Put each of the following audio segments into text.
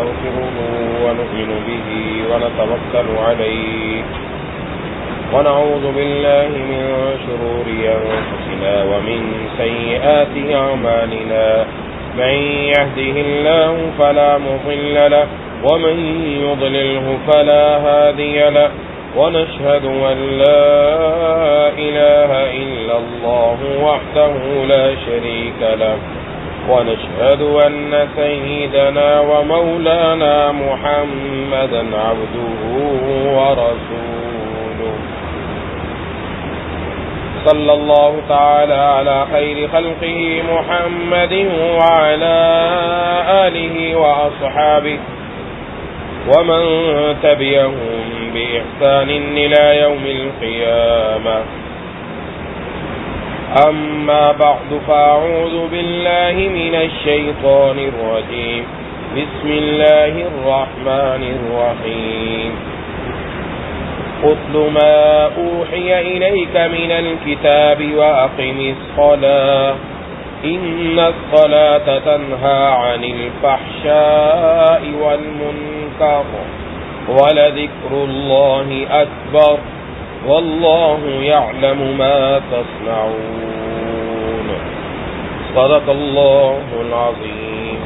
ونستغفره ونؤمن به ونتوكل عليه ونعوذ بالله من شرور أنفسنا ومن سيئات أعمالنا من يهده الله فلا مضل له ومن يضلله فلا هادي له ونشهد أن لا إله إلا الله وحده لا شريك له ونشهد أن سيدنا ومولانا محمدا عبده ورسوله صلى الله تعالى على خير خلقه محمد وعلى آله وأصحابه ومن تبعهم بإحسان إلى يوم القيامة أما بعد فأعوذ بالله من الشيطان الرجيم بسم الله الرحمن الرحيم اتل ما أوحي إليك من الكتاب وأقم الصلاة إن الصلاة تنهى عن الفحشاء والمنكر ولذكر الله أكبر والله يعلم ما تصنعون صدق الله العظيم.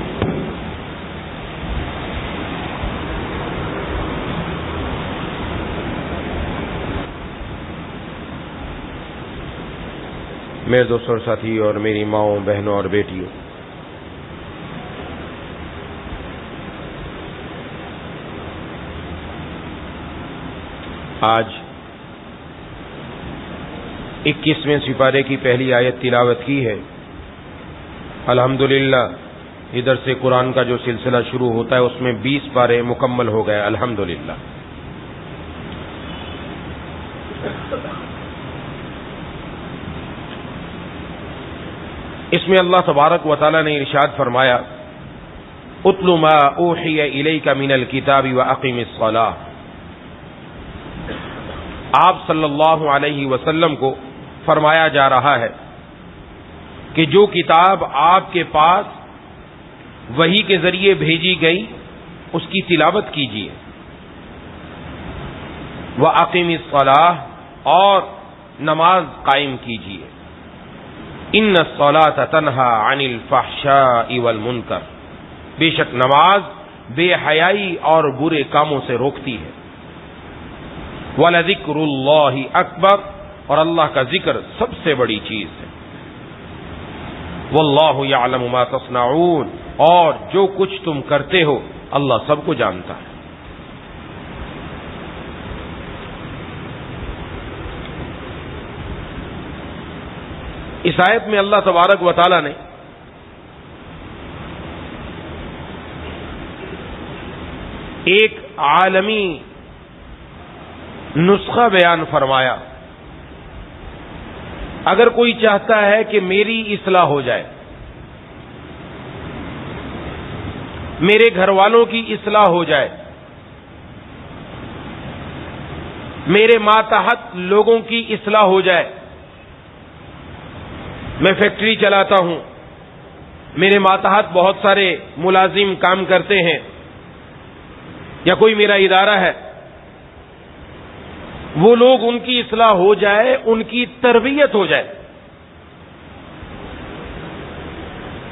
میرے دوستوں اور ساتھی اور میری ماؤں بہنوں اور بیٹیوں، آج 21ویں سپارے کی پہلی آیت تلاوت کی ہے. الحمدللہ ادھر سے قرآن کا جو سلسلہ شروع ہوتا ہے اس میں 20 پارے مکمل ہو گئے الحمدللہ. اس میں اللہ تبارک و تعالی نے ارشاد فرمایا اتل ما اوحی الیک من الکتاب واقم الصلاۃ. آپ صلی اللہ علیہ وسلم کو فرمایا جا رہا ہے کہ جو کتاب آپ کے پاس وحی کے ذریعے بھیجی گئی اس کی تلاوت کیجیے. واقم الصلاۃ اور نماز قائم کیجیے. ان الصلاۃ تنہی عن الفحشاء والمنکر، بے شک نماز بے حیائی اور برے کاموں سے روکتی ہے. وَلَذِكْرُ اللَّهِ اکبر، اور اللہ کا ذکر سب سے بڑی چیز ہے. وَاللَّهُ يَعْلَمُ مَا تَصْنَعُونَ، اور جو کچھ تم کرتے ہو اللہ سب کو جانتا ہے. اس آیت میں اللہ تبارک و تعالی نے ایک عالمی نسخہ بیان فرمایا. اگر کوئی چاہتا ہے کہ میری اصلاح ہو جائے، میرے گھر والوں کی اصلاح ہو جائے، میرے ماتحت لوگوں کی اصلاح ہو جائے، میں فیکٹری چلاتا ہوں، میرے ماتحت بہت سارے ملازم کام کرتے ہیں، یا کوئی میرا ادارہ ہے، وہ لوگ ان کی اصلاح ہو جائے، ان کی تربیت ہو جائے،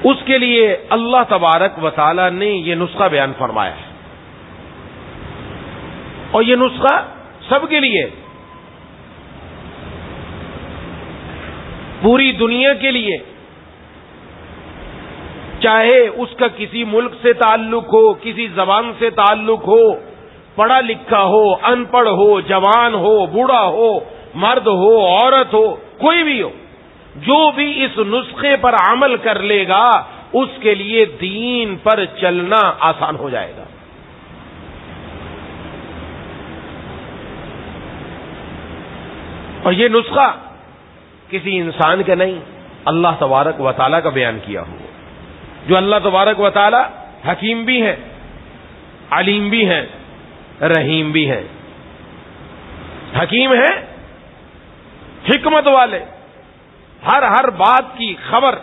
اس کے لیے اللہ تبارک و تعالی نے یہ نسخہ بیان فرمایا ہے. اور یہ نسخہ سب کے لیے، پوری دنیا کے لیے، چاہے اس کا کسی ملک سے تعلق ہو، کسی زبان سے تعلق ہو، پڑھا لکھا ہو، ان پڑھ ہو، جوان ہو، بوڑھا ہو، مرد ہو، عورت ہو، کوئی بھی ہو، جو بھی اس نسخے پر عمل کر لے گا اس کے لیے دین پر چلنا آسان ہو جائے گا. اور یہ نسخہ کسی انسان کا نہیں، اللہ تبارک و تعالیٰ کا بیان کیا ہوا، جو اللہ تبارک و تعالیٰ حکیم بھی ہیں، علیم بھی ہیں، رحیم بھی ہیں. حکیم ہیں، حکمت والے، ہر بات کی خبر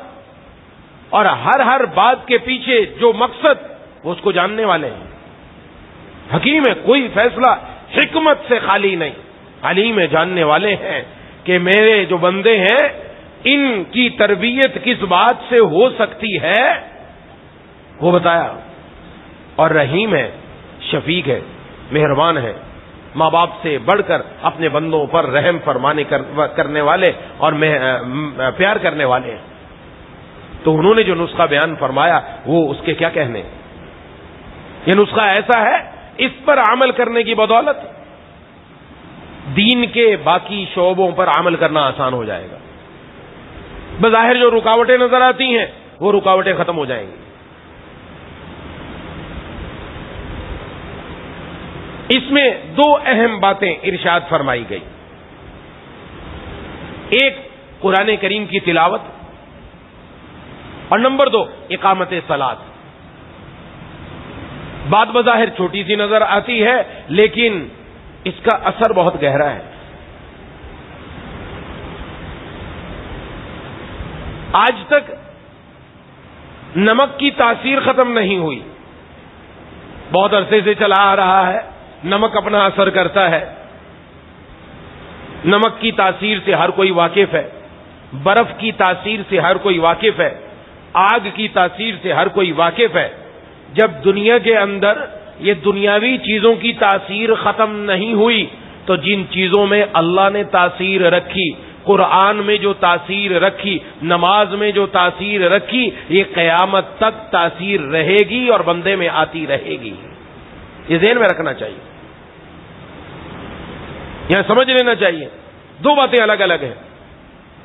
اور ہر بات کے پیچھے جو مقصد وہ اس کو جاننے والے ہیں. حکیم ہے, کوئی فیصلہ حکمت سے خالی نہیں. علیم ہے, جاننے والے ہیں کہ میرے جو بندے ہیں ان کی تربیت کس بات سے ہو سکتی ہے, وہ بتایا. اور رحیم ہے, شفیق ہے, مہربان ہے, ماں باپ سے بڑھ کر اپنے بندوں پر رحم فرمانے کرنے والے اور پیار کرنے والے ہیں. تو انہوں نے جو نسخہ بیان فرمایا وہ اس کے کیا کہنے. یہ نسخہ ایسا ہے, اس پر عمل کرنے کی بدولت دین کے باقی شعبوں پر عمل کرنا آسان ہو جائے گا. بظاہر جو رکاوٹیں نظر آتی ہیں وہ رکاوٹیں ختم ہو جائیں گی. اس میں دو اہم باتیں ارشاد فرمائی گئی. ایک قرآن کریم کی تلاوت, اور نمبر 2 اقامت صلاۃ. بات بظاہر چھوٹی سی نظر آتی ہے لیکن اس کا اثر بہت گہرا ہے. آج تک نمک کی تاثیر ختم نہیں ہوئی. بہت عرصے سے چلا آ رہا ہے, نمک اپنا اثر کرتا ہے. نمک کی تاثیر سے ہر کوئی واقف ہے, برف کی تاثیر سے ہر کوئی واقف ہے, آگ کی تاثیر سے ہر کوئی واقف ہے. جب دنیا کے اندر یہ دنیاوی چیزوں کی تاثیر ختم نہیں ہوئی تو جن چیزوں میں اللہ نے تاثیر رکھی, قرآن میں جو تاثیر رکھی, نماز میں جو تاثیر رکھی, یہ قیامت تک تاثیر رہے گی اور بندے میں آتی رہے گی. یہ ذہن میں رکھنا چاہیے, یہاں سمجھ لینا چاہیے. دو باتیں الگ الگ ہیں.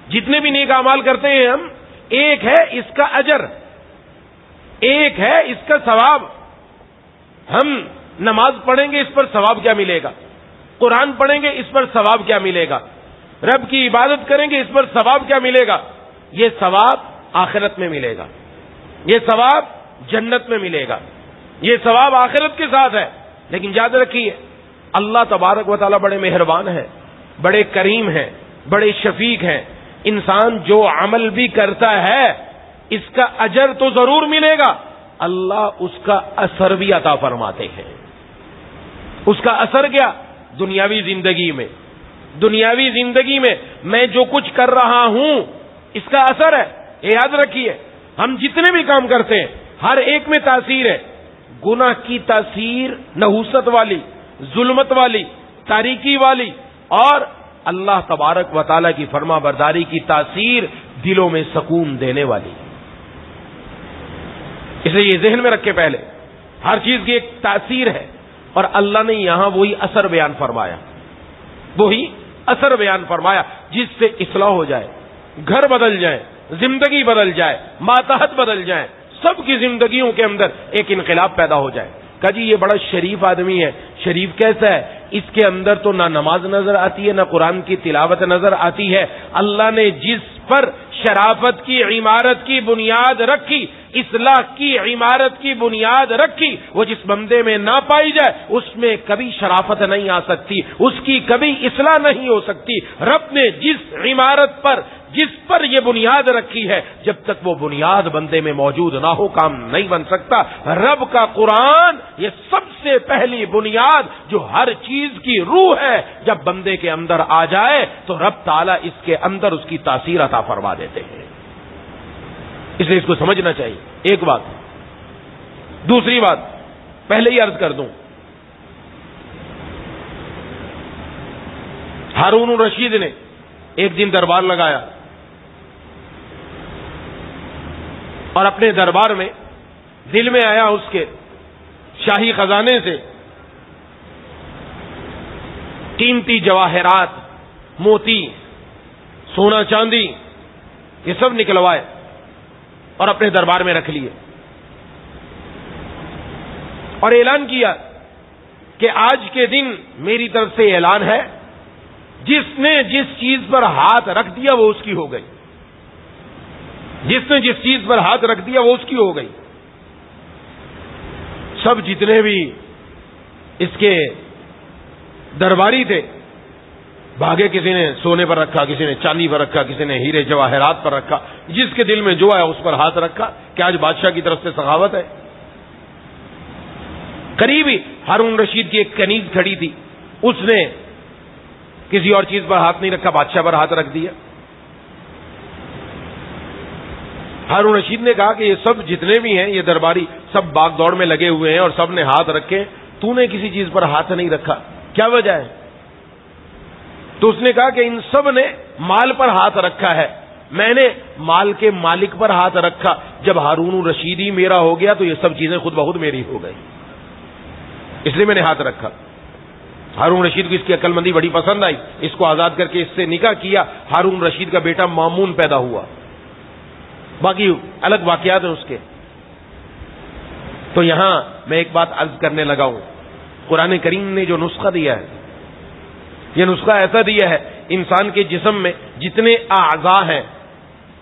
جتنے بھی نیک اعمال کرتے ہیں ہم, ایک ہے اس کا اجر, ایک ہے اس کا ثواب. ہم نماز پڑھیں گے, اس پر ثواب کیا ملے گا؟ قرآن پڑھیں گے, اس پر ثواب کیا ملے گا؟ رب کی عبادت کریں گے, اس پر ثواب کیا ملے گا؟ یہ ثواب آخرت میں ملے گا, یہ ثواب جنت میں ملے گا, یہ ثواب آخرت کے ساتھ ہے. لیکن یاد رکھیے اللہ تبارک و تعالیٰ بڑے مہربان ہیں, بڑے کریم ہیں, بڑے شفیق ہیں. انسان جو عمل بھی کرتا ہے اس کا اجر تو ضرور ملے گا, اللہ اس کا اثر بھی عطا فرماتے ہیں. اس کا اثر کیا؟ دنیاوی زندگی میں, دنیاوی زندگی میں میں جو کچھ کر رہا ہوں اس کا اثر ہے. یہ یاد رکھیے, ہم جتنے بھی کام کرتے ہیں ہر ایک میں تاثیر ہے. گناہ کی تاثیر نحوست والی, ظلمت والی, تاریکی والی, اور اللہ تبارک و تعالیٰ کی فرما برداری کی تاثیر دلوں میں سکون دینے والی. اس لیے یہ ذہن میں رکھے, پہلے ہر چیز کی ایک تاثیر ہے, اور اللہ نے یہاں وہی اثر بیان فرمایا, وہی اثر بیان فرمایا جس سے اصلاح ہو جائے, گھر بدل جائے, زندگی بدل جائے, ماتحت بدل جائے, سب کی زندگیوں کے اندر ایک انقلاب پیدا ہو جائے. کہا جی یہ بڑا شریف آدمی ہے. شریف کیسا ہے؟ اس کے اندر تو نہ نماز نظر آتی ہے, نہ قرآن کی تلاوت نظر آتی ہے. اللہ نے جس پر شرافت کی عمارت کی بنیاد رکھی, اصلاح کی عمارت کی بنیاد رکھی, وہ جس بندے میں نہ پائی جائے اس میں کبھی شرافت نہیں آ سکتی, اس کی کبھی اصلاح نہیں ہو سکتی. رب نے جس عمارت پر, جس پر یہ بنیاد رکھی ہے, جب تک وہ بنیاد بندے میں موجود نہ ہو کام نہیں بن سکتا. رب کا قرآن یہ سب سے پہلی بنیاد جو ہر چیز کی روح ہے, جب بندے کے اندر آ جائے تو رب تعالیٰ اس کے اندر اس کی تاثیر عطا فرما دیتے ہیں. اس لیے اس کو سمجھنا چاہیے. ایک بات. دوسری بات پہلے ہی عرض کر دوں, ہارون الرشید نے ایک دن دربار لگایا اور اپنے دربار میں دل میں آیا اس کے شاہی خزانے سے قیمتی جواہرات, موتی, سونا چاندی, یہ سب نکلوائے اور اپنے دربار میں رکھ لیے, اور اعلان کیا کہ آج کے دن میری طرف سے اعلان ہے, جس نے جس چیز پر ہاتھ رکھ دیا وہ اس کی ہو گئی, جس نے جس چیز پر ہاتھ رکھ دیا وہ اس کی ہو گئی. سب جتنے بھی اس کے درباری تھے بھاگے, کسی نے سونے پر رکھا, کسی نے چاندی پر رکھا, کسی نے ہیرے جواہرات پر رکھا, جس کے دل میں جو آیا اس پر ہاتھ رکھا کہ آج بادشاہ کی طرف سے سخاوت ہے. قریب ہی ہارون رشید کی ایک کنیز کھڑی تھی، اس نے کسی اور چیز پر ہاتھ نہیں رکھا، بادشاہ پر ہاتھ رکھ دیا۔ ہارون رشید نے کہا کہ یہ سب جتنے بھی ہیں یہ درباری سب باغ دوڑ میں لگے ہوئے ہیں اور سب نے ہاتھ رکھے، تو نے کسی چیز پر ہاتھ نہیں رکھا، کیا وجہ ہے؟ تو اس نے کہا کہ ان سب نے مال پر ہاتھ رکھا ہے، میں نے مال کے مالک پر ہاتھ رکھا، جب ہارون رشید ہی میرا ہو گیا تو یہ سب چیزیں خود بخود میری ہو گئی، اس لیے میں نے ہاتھ رکھا۔ ہارون رشید کو اس کی عقل مندی بڑی پسند آئی، اس کو آزاد کر کے اس سے نکاح کیا، ہارون رشید کا بیٹا مامون پیدا ہوا، باقی الگ واقعات ہیں اس کے۔ تو یہاں میں ایک بات عرض کرنے لگا ہوں، قرآن کریم نے جو نسخہ دیا ہے، یہ نسخہ ایسا دیا ہے انسان کے جسم میں جتنے اعضاء ہیں،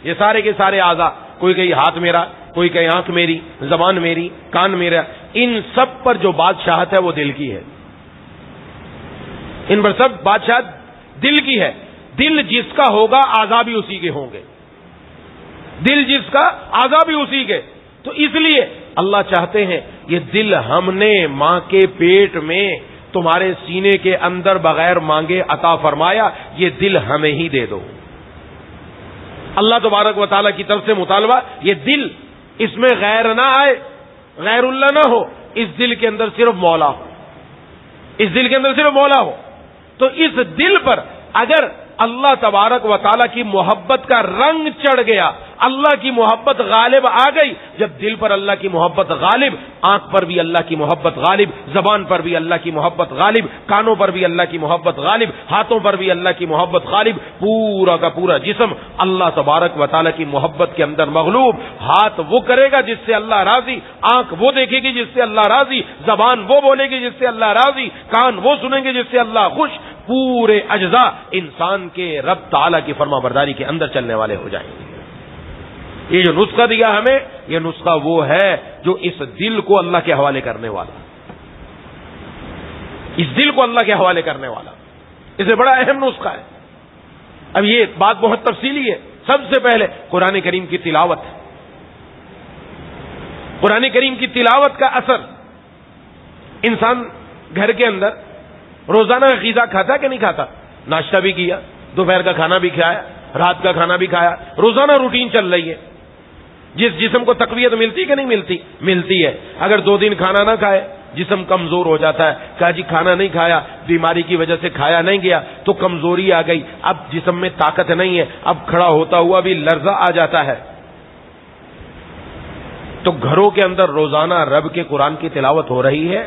یہ سارے کے سارے اعضاء، کوئی کہیں ہاتھ میرا، کوئی کہیں آنکھ میری، زبان میری، کان میرا، ان سب پر جو بادشاہت ہے وہ دل کی ہے، ان پر سب بادشاہت دل کی ہے۔ دل جس کا ہوگا اعضاء بھی اسی کے ہوں گے، دل جس کا اعضاء بھی اسی کے۔ تو اس لیے اللہ چاہتے ہیں یہ دل ہم نے ماں کے پیٹ میں تمہارے سینے کے اندر بغیر مانگے عطا فرمایا، یہ دل ہمیں ہی دے دو۔ اللہ تبارک و تعالیٰ کی طرف سے مطالبہ، یہ دل، اس میں غیر نہ آئے، غیر اللہ نہ ہو، اس دل کے اندر صرف مولا ہو، اس دل کے اندر صرف مولا ہو۔ تو اس دل پر اگر اللہ تبارک و تعالیٰ کی محبت کا رنگ چڑھ گیا، اللہ کی محبت غالب آ گئی، جب دل پر اللہ کی محبت غالب، آنکھ پر بھی اللہ کی محبت غالب، زبان پر بھی اللہ کی محبت غالب، کانوں پر بھی اللہ کی محبت غالب، ہاتھوں پر بھی اللہ کی محبت غالب، پورا کا پورا جسم اللہ تبارک و تعالیٰ کی محبت کے اندر مغلوب۔ ہاتھ وہ کرے گا جس سے اللہ راضی، آنکھ وہ دیکھے گی جس سے اللہ راضی، زبان وہ بولے گی جس سے اللہ راضی، کان وہ سنیں گے جس سے اللہ خوش، پورے اجزاء انسان کے رب تعالیٰ کی فرما برداری کے اندر چلنے والے ہو جائیں گے۔ یہ جو نسخہ دیا ہمیں، یہ نسخہ وہ ہے جو اس دل کو اللہ کے حوالے کرنے والا، اس دل کو اللہ کے حوالے کرنے والا، اس سے بڑا اہم نسخہ ہے۔ اب یہ بات بہت تفصیلی ہے۔ سب سے پہلے قرآن کریم کی تلاوت، قرآن کریم کی تلاوت کا اثر، انسان گھر کے اندر روزانہ غذا کھاتا کہ نہیں کھاتا؟ ناشتہ بھی کیا، دوپہر کا کھانا بھی کھایا، رات کا کھانا بھی کھایا، روزانہ روٹین چل رہی ہے۔ جس جسم کو تقویت ملتی کہ نہیں ملتی؟ ملتی ہے۔ اگر 2 دن کھانا نہ کھائے جسم کمزور ہو جاتا ہے، کہا جی کھانا نہیں کھایا، بیماری کی وجہ سے کھایا نہیں گیا تو کمزوری آ گئی، اب جسم میں طاقت نہیں ہے، اب کھڑا ہوتا ہوا بھی لرزہ آ جاتا ہے۔ تو گھروں کے اندر روزانہ رب کے قرآن کی تلاوت ہو رہی ہے،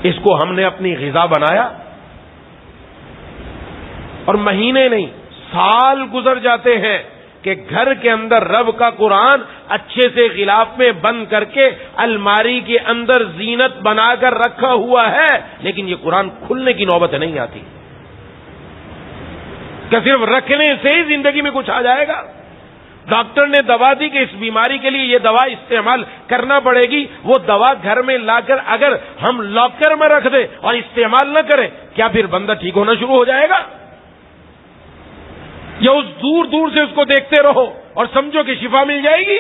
اس کو ہم نے اپنی غذا بنایا، اور مہینے نہیں سال گزر جاتے ہیں کہ گھر کے اندر رب کا قرآن اچھے سے غلاف میں بند کر کے الماری کے اندر زینت بنا کر رکھا ہوا ہے، لیکن یہ قرآن کھلنے کی نوبت نہیں آتی۔ کیا صرف رکھنے سے ہی زندگی میں کچھ آ جائے گا؟ ڈاکٹر نے دوا دی کہ اس بیماری کے لیے یہ دوا استعمال کرنا پڑے گی، وہ دوا گھر میں لا کر اگر ہم لاکر میں رکھ دیں اور استعمال نہ کریں، کیا پھر بندہ ٹھیک ہونا شروع ہو جائے گا؟ یا اس دور دور سے اس کو دیکھتے رہو اور سمجھو کہ شفا مل جائے گی؟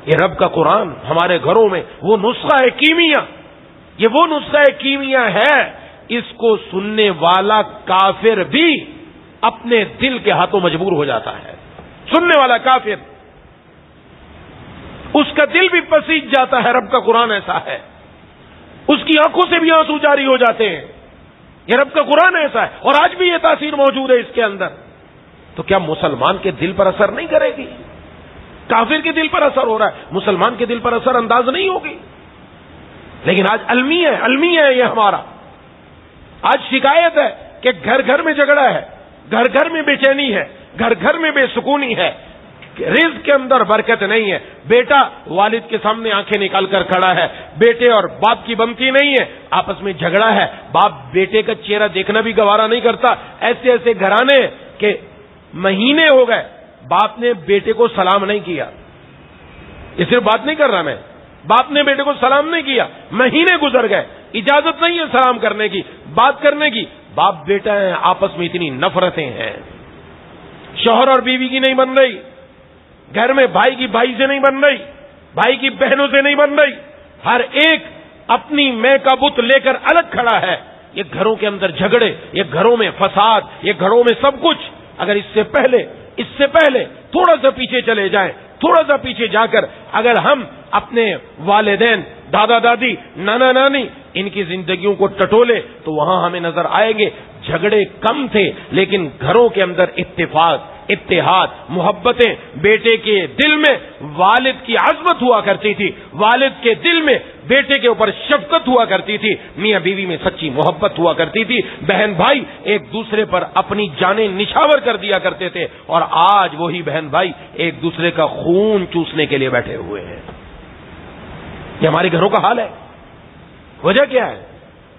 یہ رب کا قرآن ہمارے گھروں میں وہ نسخہ ہے کیمیا، یہ وہ نسخہ کیمیا ہے، اس کو سننے والا کافر بھی اپنے دل کے ہاتھوں مجبور ہو جاتا ہے۔ سننے والا کافر، اس کا دل بھی پسیج جاتا ہے۔ رب کا قرآن ایسا ہے، اس کی آنکھوں سے بھی آنسو جاری ہو جاتے ہیں۔ یہ رب کا قرآن ایسا ہے، اور آج بھی یہ تاثیر موجود ہے اس کے اندر۔ تو کیا مسلمان کے دل پر اثر نہیں کرے گی؟ کافر کے دل پر اثر ہو رہا ہے، مسلمان کے دل پر اثر انداز نہیں ہوگی۔ لیکن آج المیہ ہے یہ ہمارا۔ آج شکایت ہے کہ گھر گھر میں جھگڑا ہے، گھر گھر میں بے چینی ہے، گھر گھر میں بے سکونی ہے، رزق کے اندر برکت نہیں ہے۔ بیٹا والد کے سامنے آنکھیں نکال کر کھڑا ہے، بیٹے اور باپ کی بنتی نہیں ہے، آپس میں جھگڑا ہے، باپ بیٹے کا چہرہ دیکھنا بھی گوارا نہیں کرتا۔ ایسے ایسے گھرانے کہ مہینے ہو گئے باپ نے بیٹے کو سلام نہیں کیا۔ یہ صرف بات نہیں کر رہا میں، باپ نے بیٹے کو سلام نہیں کیا، مہینے گزر گئے، اجازت نہیں ہے سلام کرنے کی، بات کرنے کی۔ باپ بیٹا ہیں، آپس میں اتنی نفرتیں ہیں، شوہر اور بیوی کی نہیں بن رہی، گھر میں بھائی کی بھائی سے نہیں بن رہی، بھائی کی بہنوں سے نہیں بن رہی، ہر ایک اپنی میں کا بت لے کر الگ کھڑا ہے. یہ گھروں کے اندر جھگڑے، یہ گھروں میں فساد، یہ گھروں میں سب کچھ. اگر اس سے پہلے تھوڑا سا پیچھے چلے جائیں، تھوڑا سا پیچھے جا کر اگر ہم اپنے والدین، دادا دادی، نانا نانی، ان کی زندگیوں کو ٹٹولے تو وہاں ہمیں نظر آئیں گے جھگڑے کم تھے، لیکن گھروں کے اندر اتفاق، اتحاد، محبتیں. بیٹے کے دل میں والد کی عظمت ہوا کرتی تھی، والد کے دل میں بیٹے کے اوپر شفقت ہوا کرتی تھی، میاں بیوی میں سچی محبت ہوا کرتی تھی، بہن بھائی ایک دوسرے پر اپنی جانیں نچھاور کر دیا کرتے تھے. اور آج وہی بہن بھائی ایک دوسرے کا خون چوسنے کے لیے بیٹھے ہوئے ہیں. یہ ہمارے گھروں کا حال ہے. وجہ کیا ہے؟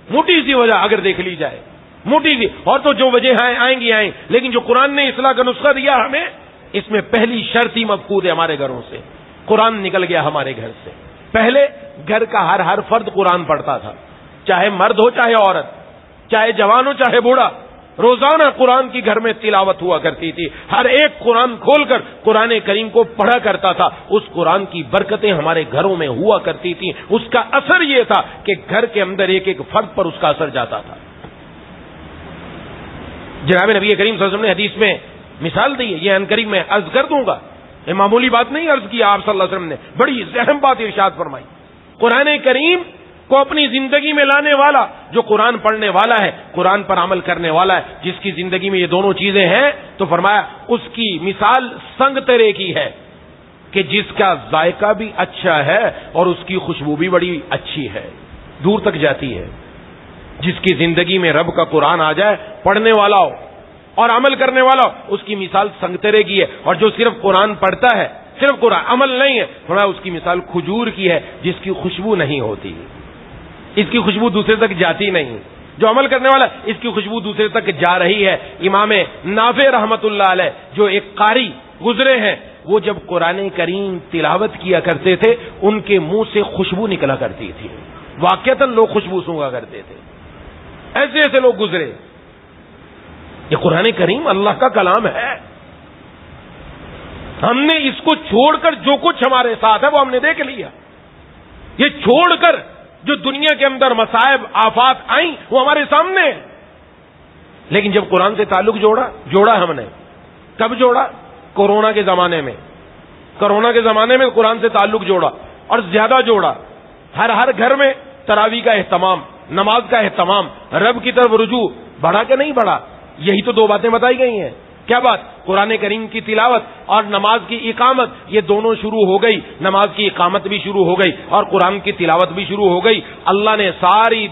موٹی سی وجہ اگر دیکھ لی جائے، موٹی سی، اور تو جو وجہ آئیں گی، لیکن جو قرآن نے اصلاح کا نسخہ دیا ہمیں، اس میں پہلی شرط ہی مفقود ہے ہمارے گھروں سے. قرآن نکل گیا ہمارے گھر سے. پہلے گھر کا ہر فرد قرآن پڑھتا تھا، چاہے مرد ہو چاہے عورت، چاہے جوان ہو چاہے بوڑھا. روزانہ قرآن کی گھر میں تلاوت ہوا کرتی تھی. ہر ایک قرآن کھول کر قرآن کریم کو پڑھا کرتا تھا. اس قرآن کی برکتیں ہمارے گھروں میں ہوا کرتی تھیں. اس کا اثر یہ تھا کہ گھر کے اندر ایک ایک فرد پر اس کا اثر جاتا تھا. جناب نبی کریم صلی اللہ علیہ وسلم نے حدیث میں مثال دی ہے، یہ ان قریب میں عرض کر دوں گا، یہ معمولی بات نہیں عرض کی. آپ صلی اللہ علیہ وسلم نے بڑی اہم بات ارشاد فرمائی. قرآن کریم کو اپنی زندگی میں لانے والا، جو قرآن پڑھنے والا ہے، قرآن پر عمل کرنے والا ہے، جس کی زندگی میں یہ دونوں چیزیں ہیں، تو فرمایا اس کی مثال سنگ ترے کی ہے کہ جس کا ذائقہ بھی اچھا ہے اور اس کی خوشبو بھی بڑی اچھی ہے، دور تک جاتی ہے. جس کی زندگی میں رب کا قرآن آ جائے، پڑھنے والا ہو اور عمل کرنے والا ہو، اس کی مثال سنگترے کی ہے. اور جو صرف قرآن پڑھتا ہے، صرف قرآن عمل نہیں ہے، تھوڑا اس کی مثال کھجور کی ہے جس کی خوشبو نہیں ہوتی، اس کی خوشبو دوسرے تک جاتی نہیں. جو عمل کرنے والا اس کی خوشبو دوسرے تک جا رہی ہے. امام نافع رحمت اللہ علیہ جو ایک قاری گزرے ہیں، وہ جب قرآن کریم تلاوت کیا کرتے تھے ان کے منہ سے خوشبو نکلا کرتی تھی. واقعتاً لوگ خوشبو سونگا کرتے تھے. ایسے ایسے لوگ گزرے. یہ قرآن کریم اللہ کا کلام ہے. ہم نے اس کو چھوڑ کر جو کچھ ہمارے ساتھ ہے وہ ہم نے دیکھ لیا. یہ چھوڑ کر جو دنیا کے اندر مصائب آفات آئیں وہ ہمارے سامنے ہے. لیکن جب قرآن سے تعلق جوڑا ہم نے. کب جوڑا؟ کورونا کے زمانے میں. کورونا کے زمانے میں قرآن سے تعلق جوڑا اور زیادہ جوڑا. ہر گھر میں تراویح کا اہتمام، نماز کا اہتمام، رب کی طرف رجوع بڑھا کہ نہیں بڑھا؟ یہی تو دو باتیں بتائی گئی ہیں. کیا بات؟ قرآن کریم کی تلاوت اور نماز کی اقامت، یہ دونوں شروع ہو گئی. نماز کی اقامت بھی شروع ہو گئی اور قرآن کی تلاوت بھی شروع ہو گئی. اللہ نے ساری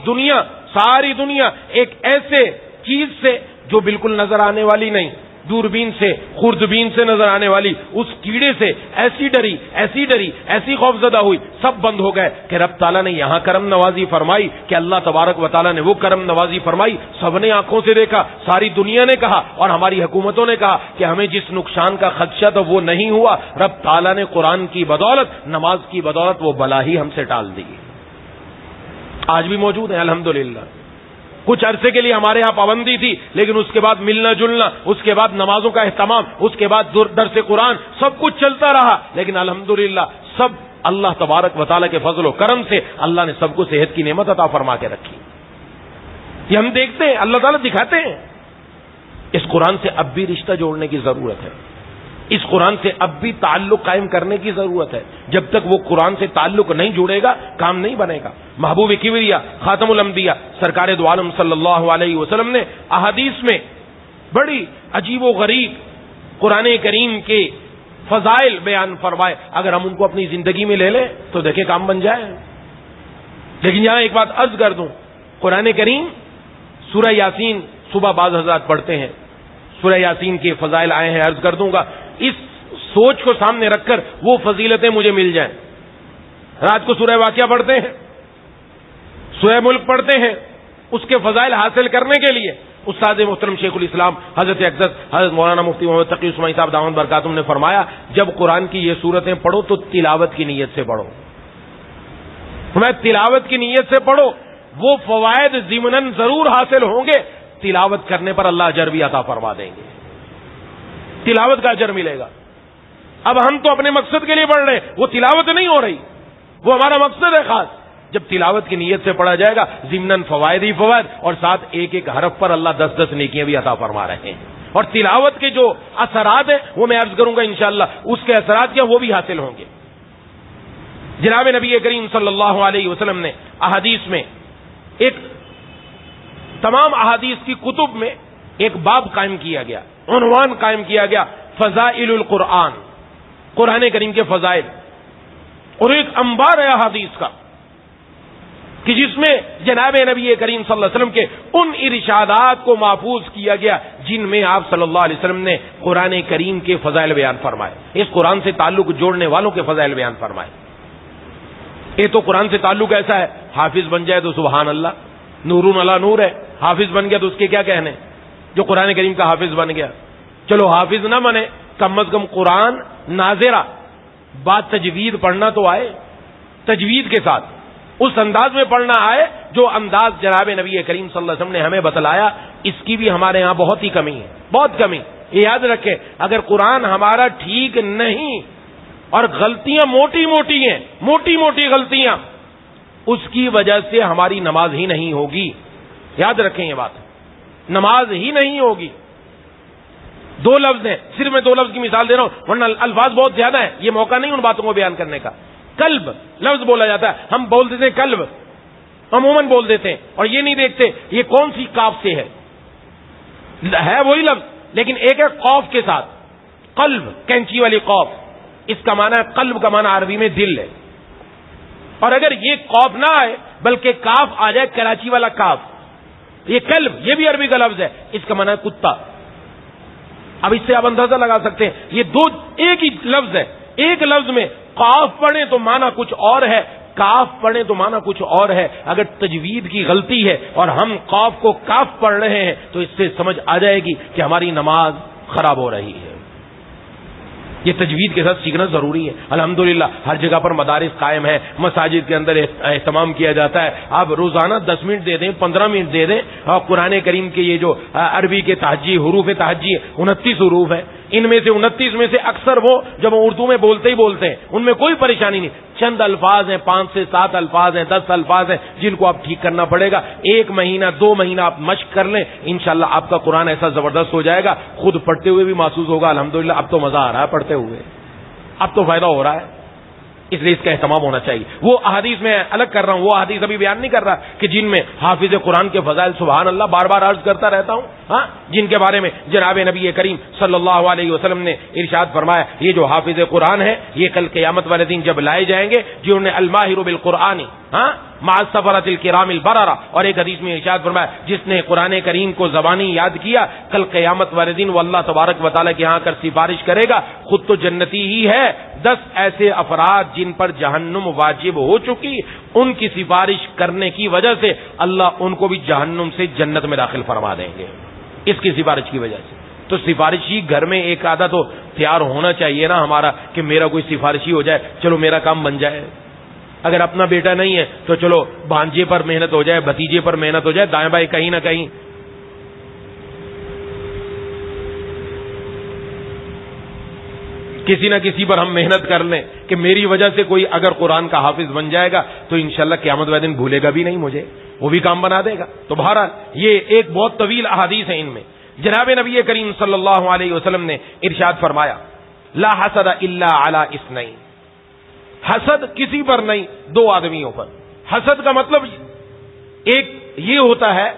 دنیا ایک ایسے چیز سے جو بالکل نظر آنے والی نہیں، دوربین سے، خوردبین سے نظر آنے والی اس کیڑے سے ایسی ڈری، ایسی خوفزدہ ہوئی، سب بند ہو گئے کہ رب تعالیٰ نے یہاں کرم نوازی فرمائی کہ اللہ تبارک و تعالیٰ نے وہ کرم نوازی فرمائی. سب نے آنکھوں سے دیکھا، ساری دنیا نے کہا اور ہماری حکومتوں نے کہا کہ ہمیں جس نقصان کا خدشہ تھا وہ نہیں ہوا. رب تعالیٰ نے قرآن کی بدولت، نماز کی بدولت وہ بلا ہی ہم سے ٹال دی. آج بھی موجود ہے الحمدللہ. کچھ عرصے کے لیے ہمارے ہاں پابندی تھی، لیکن اس کے بعد ملنا جلنا، اس کے بعد نمازوں کا اہتمام، اس کے بعد درس قرآن، سب کچھ چلتا رہا. لیکن الحمدللہ سب اللہ تبارک و تعالیٰ کے فضل و کرم سے اللہ نے سب کو صحت کی نعمت عطا فرما کے رکھی. یہ ہم دیکھتے ہیں، اللہ تعالیٰ دکھاتے ہیں. اس قرآن سے اب بھی رشتہ جوڑنے کی ضرورت ہے. اس قرآن سے اب بھی تعلق قائم کرنے کی ضرورت ہے. جب تک وہ قرآن سے تعلق نہیں جڑے گا کام نہیں بنے گا. محبوب کبریا خاتم الانبیاء سرکار دو عالم صلی اللہ علیہ وسلم نے احادیث میں بڑی عجیب و غریب قرآن کریم کے فضائل بیان فرمائے. اگر ہم ان کو اپنی زندگی میں لے لیں تو دیکھیں کام بن جائے. لیکن یہاں ایک بات عرض کر دوں، قرآن کریم سورہ یاسین صبح بعض حضرات پڑھتے ہیں، سورہ یاسین کے فضائل آئے ہیں، عرض کر دوں گا. اس سوچ کو سامنے رکھ کر وہ فضیلتیں مجھے مل جائیں. رات کو سورہ واقعہ پڑھتے ہیں، سورہ ملک پڑھتے ہیں، اس کے فضائل حاصل کرنے کے لیے استاد محترم شیخ الاسلام حضرت اقدس حضرت مولانا مفتی محمد تقی عثمانی صاحب دامت برکاتہم نے فرمایا، جب قرآن کی یہ صورتیں پڑھو تو تلاوت کی نیت سے پڑھو. تلاوت کی نیت سے پڑھو، وہ فوائد ضمناً ضرور حاصل ہوں گے. تلاوت کرنے پر اللہ اجر بھی عطا فرما دیں گے، تلاوت کا اجر ملے گا. اب ہم تو اپنے مقصد کے لیے پڑھ رہے ہیں، وہ تلاوت نہیں ہو رہی، وہ ہمارا مقصد ہے خاص. جب تلاوت کی نیت سے پڑھا جائے گا ضمناً فوائد ہی فوائد، اور ساتھ ایک ایک حرف پر اللہ 10 نیکیاں بھی عطا فرما رہے ہیں، اور تلاوت کے جو اثرات ہیں وہ میں عرض کروں گا انشاءاللہ اس کے اثرات کیا وہ بھی حاصل ہوں گے۔ جناب نبی کریم صلی اللہ علیہ وسلم نے احادیث میں ایک تمام احادیث کی کتب میں ایک باب قائم کیا گیا، عنوان قائم کیا گیا، فضائل القرآن، قرآن کریم کے فضائل، اور ایک انبار ہے احادیث کا کہ جس میں جناب نبی کریم صلی اللہ علیہ وسلم کے ان ارشادات کو محفوظ کیا گیا جن میں آپ صلی اللہ علیہ وسلم نے قرآن کریم کے فضائل بیان فرمائے، اس قرآن سے تعلق جوڑنے والوں کے فضائل بیان فرمائے۔ یہ تو قرآن سے تعلق ایسا ہے، حافظ بن جائے تو سبحان اللہ، نور علی نور ہے، حافظ بن گیا تو اس کے کیا کہنے، جو قرآن کریم کا حافظ بن گیا۔ چلو حافظ نہ بنے، کم از کم قرآن ناظرہ بات تجوید پڑھنا تو آئے، تجوید کے ساتھ اس انداز میں پڑھنا آئے جو انداز جناب نبی کریم صلی اللہ علیہ وسلم نے ہمیں بتلایا، اس کی بھی ہمارے ہاں بہت ہی کمی ہے، بہت کمی۔ یہ یاد رکھیں، اگر قرآن ہمارا ٹھیک نہیں اور غلطیاں موٹی موٹی ہیں، موٹی موٹی غلطیاں، اس کی وجہ سے ہماری نماز ہی نہیں ہوگی، یاد رکھیں یہ بات، نماز ہی نہیں ہوگی۔ دو لفظ ہیں، صرف میں دو لفظ کی مثال دے رہا ہوں ورنہ الفاظ بہت زیادہ ہیں، یہ موقع نہیں ان باتوں کو بیان کرنے کا۔ قلب لفظ بولا جاتا ہے، ہم بول دیتے ہیں قلب، عموماً بول دیتے ہیں اور یہ نہیں دیکھتے یہ کون سی کاف سے ہے وہی لفظ، لیکن ایک ہے قوف کے ساتھ، قلب کینچی والی قوف، اس کا معنی ہے قلب کا معنی عربی میں دل ہے، اور اگر یہ قوف نہ آئے بلکہ کاف آ جائے کراچی والا کاف، یہ قلب یہ بھی عربی کا لفظ ہے، اس کا معنی ہے کتا۔ اب اس سے آپ اندازہ لگا سکتے ہیں یہ دو ایک ہی لفظ ہے، ایک لفظ میں قاف پڑھیں تو معنی کچھ اور ہے، کاف پڑھیں تو معنی کچھ اور ہے۔ اگر تجوید کی غلطی ہے اور ہم قاف کو کاف پڑھ رہے ہیں تو اس سے سمجھ آ جائے گی کہ ہماری نماز خراب ہو رہی ہے۔ یہ تجوید کے ساتھ سیکھنا ضروری ہے۔ الحمدللہ ہر جگہ پر مدارس قائم ہے، مساجد کے اندر اہتمام کیا جاتا ہے۔ آپ روزانہ 10 منٹ دے دیں، 15 منٹ دے دیں، اور قرآن کریم کے یہ جو عربی کے تہجی حروف تہجی 29 حروف ہیں، ان میں سے 29 میں سے اکثر وہ جب اردو میں بولتے ہی بولتے ہیں، ان میں کوئی پریشانی نہیں، چند الفاظ ہیں، 5 سے 7 الفاظ ہیں، 10 الفاظ ہیں جن کو آپ ٹھیک کرنا پڑے گا۔ 1 مہینہ 2 مہینہ آپ مشق کر لیں، انشاءاللہ آپ کا قرآن ایسا زبردست ہو جائے گا، خود پڑھتے ہوئے بھی محسوس ہوگا الحمدللہ اب تو مزہ آ رہا ہے پڑھتے ہوئے، اب تو فائدہ ہو رہا ہے۔ اس لیے اس کا اہتمام ہونا چاہیے۔ وہ احادیث میں الگ کر رہا ہوں، وہ احادیث ابھی بیان نہیں کر رہا کہ جن میں حافظ قرآن کے فضائل سبحان اللہ بار بار عرض کرتا رہتا ہوں، ہاں، جن کے بارے میں جناب نبی کریم صلی اللہ علیہ وسلم نے ارشاد فرمایا یہ جو حافظ قرآن ہے یہ کل قیامت والے دن جب لائے جائیں گے، جنہوں نے الماہر بالقرآن، ہاں، مع السفرۃ الکرام البررہ، اور ایک حدیث میں ارشاد فرمایا جس نے قرآن کریم کو زبانی یاد کیا کل قیامت والے دن وہ اللہ تبارک و تعالیٰ کے یہاں کر سفارش کرے گا، خود تو جنتی ہی ہے، 10 ایسے افراد جن پر جہنم واجب ہو چکی، ان کی سفارش کرنے کی وجہ سے اللہ ان کو بھی جہنم سے جنت میں داخل فرما دیں گے، اس کی سفارش کی وجہ سے۔ تو سفارشی گھر میں ایک آدھا تو تیار ہونا چاہیے نا ہمارا کہ میرا کوئی سفارشی ہو جائے، چلو میرا کام بن جائے۔ اگر اپنا بیٹا نہیں ہے تو چلو بھانجے پر محنت ہو جائے، بھتیجے پر محنت ہو جائے، دائیں بائیں کہیں نہ کہیں۔ کسی نہ کسی پر ہم محنت کر لیں کہ میری وجہ سے کوئی اگر قرآن کا حافظ بن جائے گا تو انشاءاللہ قیامت والے دن بھولے گا بھی نہیں مجھے، وہ بھی کام بنا دے گا۔ تو بہرحال یہ ایک بہت طویل احادیث ہے، ان میں جناب نبی کریم صلی اللہ علیہ وسلم نے ارشاد فرمایا لا حسد الا علی اثنین، حسد کسی پر نہیں، 2 آدمیوں پر۔ حسد کا مطلب ایک یہ ہوتا ہے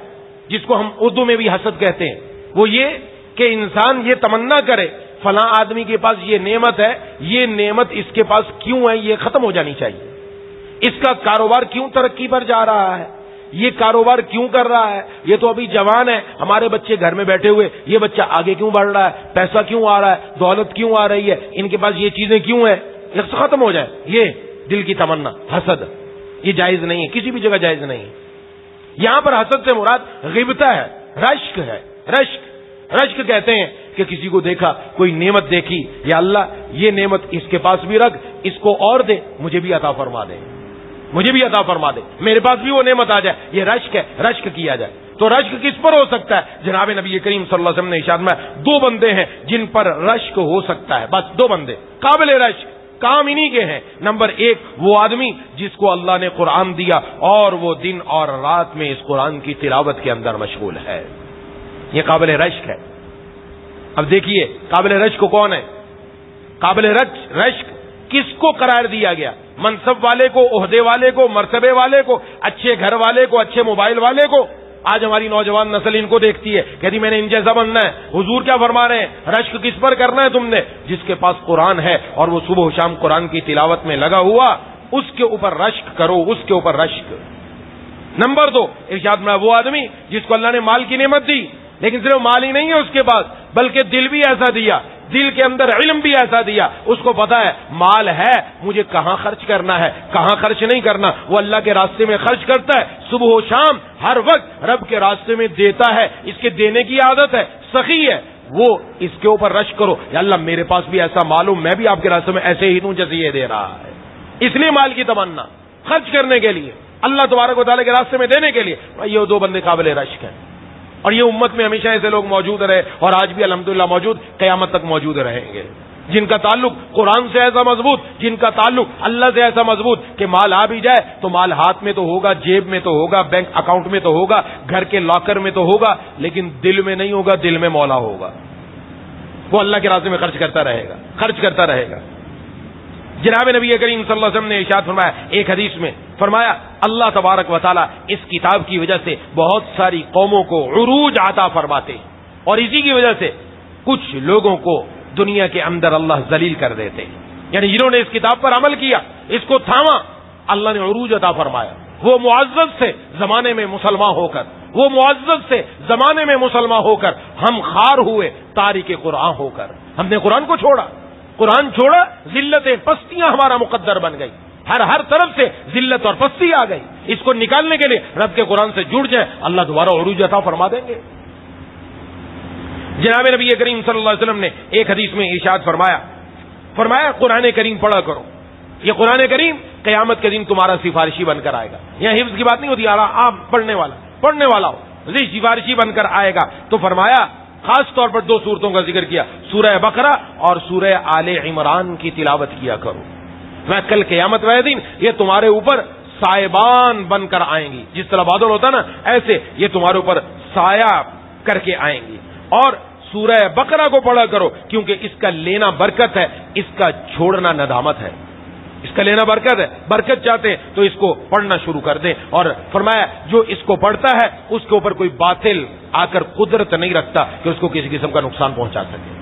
جس کو ہم اردو میں بھی حسد کہتے ہیں، وہ یہ کہ انسان یہ تمنا کرے فلاں آدمی کے پاس یہ نعمت ہے، یہ نعمت اس کے پاس کیوں ہے، یہ ختم ہو جانی چاہیے، اس کا کاروبار کیوں ترقی پر جا رہا ہے، یہ کاروبار کیوں کر رہا ہے، یہ تو ابھی جوان ہے، ہمارے بچے گھر میں بیٹھے ہوئے، یہ بچہ آگے کیوں بڑھ رہا ہے، پیسہ کیوں آ رہا ہے، دولت کیوں آ رہی ہے، ان کے پاس یہ چیزیں کیوں ہیں، یہ ختم ہو جائے، یہ دل کی تمنا حسد، یہ جائز نہیں ہے، کسی بھی جگہ جائز نہیں ہے۔ یہاں پر حسد سے مراد غیبت ہے، رشک ہے، رشک کہتے ہیں کہ کسی کو دیکھا، کوئی نعمت دیکھی، یا اللہ یہ نعمت اس کے پاس بھی رکھ، اس کو اور دے، مجھے بھی عطا فرما دے، مجھے بھی عطا فرما دے، میرے پاس بھی وہ نعمت آ جائے، یہ رشک ہے، رشک کیا جائے۔ تو رشک کس پر ہو سکتا ہے؟ جناب نبی کریم صلی اللہ علیہ وسلم نے ارشاد میں 2 بندے ہیں جن پر رشک ہو سکتا ہے، بس 2 بندے قابل رشک، کام انہی کے ہیں. نمبر 1 وہ آدمی جس کو اللہ نے قرآن دیا اور وہ دن اور رات میں اس قرآن کی تلاوت کے اندر مشغول ہے. یہ قابل رشک ہے. اب دیکھیے قابل رشک کون ہے؟ قابل رشک کس کو قرار دیا گیا؟ منصب والے کو، عہدے والے کو، مرتبے والے کو، اچھے گھر والے کو، اچھے موبائل والے کو. آج ہماری نوجوان نسل ان کو دیکھتی ہے، کہتی میں نے ان جیسا بننا ہے. حضور کیا فرما رہے ہیں؟ رشک کس پر کرنا ہے تم نے؟ جس کے پاس قرآن ہے اور وہ صبح و شام قرآن کی تلاوت میں لگا ہوا، اس کے اوپر رشک کرو، اس کے اوپر رشک. نمبر 2 ارشاد میں وہ آدمی جس کو اللہ نے مال کی نعمت دی، لیکن صرف مال ہی نہیں ہے اس کے پاس، بلکہ دل بھی ایسا دیا، دل کے اندر علم بھی ایسا دیا. اس کو پتا ہے مال ہے، مجھے کہاں خرچ کرنا ہے، کہاں خرچ نہیں کرنا. وہ اللہ کے راستے میں خرچ کرتا ہے، صبح و شام ہر وقت رب کے راستے میں دیتا ہے. اس کے دینے کی عادت ہے، سخی ہے. وہ اس کے اوپر رشک کرو، یا اللہ میرے پاس بھی ایسا معلوم، میں بھی آپ کے راستے میں ایسے ہی دوں جیسے یہ دے رہا ہے. اس لیے مال کی تمنا، خرچ کرنے کے لیے، اللہ تبارک و تعالیٰ کے راستے میں دینے کے لیے. یہ 2 بندے قابل رشک ہیں. اور یہ امت میں ہمیشہ ایسے لوگ موجود رہے اور آج بھی الحمدللہ موجود، قیامت تک موجود رہیں گے، جن کا تعلق قرآن سے ایسا مضبوط، جن کا تعلق اللہ سے ایسا مضبوط کہ مال آ بھی جائے تو مال ہاتھ میں تو ہوگا، جیب میں تو ہوگا، بینک اکاؤنٹ میں تو ہوگا، گھر کے لاکر میں تو ہوگا، لیکن دل میں نہیں ہوگا. دل میں مولا ہوگا. وہ اللہ کے راستے میں خرچ کرتا رہے گا، خرچ کرتا رہے گا. جناب نبی کریم صلی اللہ علیہ وسلم نے ارشاد فرمایا، ایک حدیث میں فرمایا، اللہ تبارک و تعالیٰ اس کتاب کی وجہ سے بہت ساری قوموں کو عروج عطا فرماتے، اور اسی کی وجہ سے کچھ لوگوں کو دنیا کے اندر اللہ ذلیل کر دیتے. یعنی جنہوں نے اس کتاب پر عمل کیا، اس کو تھاما، اللہ نے عروج عطا فرمایا. وہ معزز سے زمانے میں مسلمان ہو کر، وہ معزز سے زمانے میں مسلمان ہو کر ہم خار ہوئے تارک قرآن ہو کر. ہم نے قرآن کو چھوڑا، قرآن چھوڑا، ذلتیں پستیاں ہمارا مقدر بن گئی. ہر طرف سے ذلت اور پستی آ گئی. اس کو نکالنے کے لیے رب کے قرآن سے جڑ جائیں، اللہ دوبارہ عروج عطا فرما دیں گے. جناب نبی کریم صلی اللہ علیہ وسلم نے ایک حدیث میں ارشاد فرمایا قرآن کریم پڑھا کرو. یہ قرآن کریم قیامت کے دن تمہارا سفارشی بن کر آئے گا. یہاں حفظ کی بات نہیں ہوتی، آپ پڑھنے والا ہو، سفارشی بن کر آئے گا. تو فرمایا خاص طور پر 2 صورتوں کا ذکر کیا، سورہ بقرہ اور سورہ آل عمران کی تلاوت کیا کرو. میں کل قیامت والے دن یہ تمہارے اوپر سائبان بن کر آئیں گی. جس طرح بادل ہوتا نا، ایسے یہ تمہارے اوپر سایہ کر کے آئیں گی. اور سورہ بقرہ کو پڑھا کرو، کیونکہ اس کا لینا برکت ہے، اس کا چھوڑنا ندامت ہے. اس کا لینا برکت ہے، برکت چاہتے ہیں تو اس کو پڑھنا شروع کر دیں. اور فرمایا جو اس کو پڑھتا ہے اس کے اوپر کوئی باطل آ کر قدرت نہیں رکھتا کہ اس کو کسی قسم کا نقصان پہنچا سکے.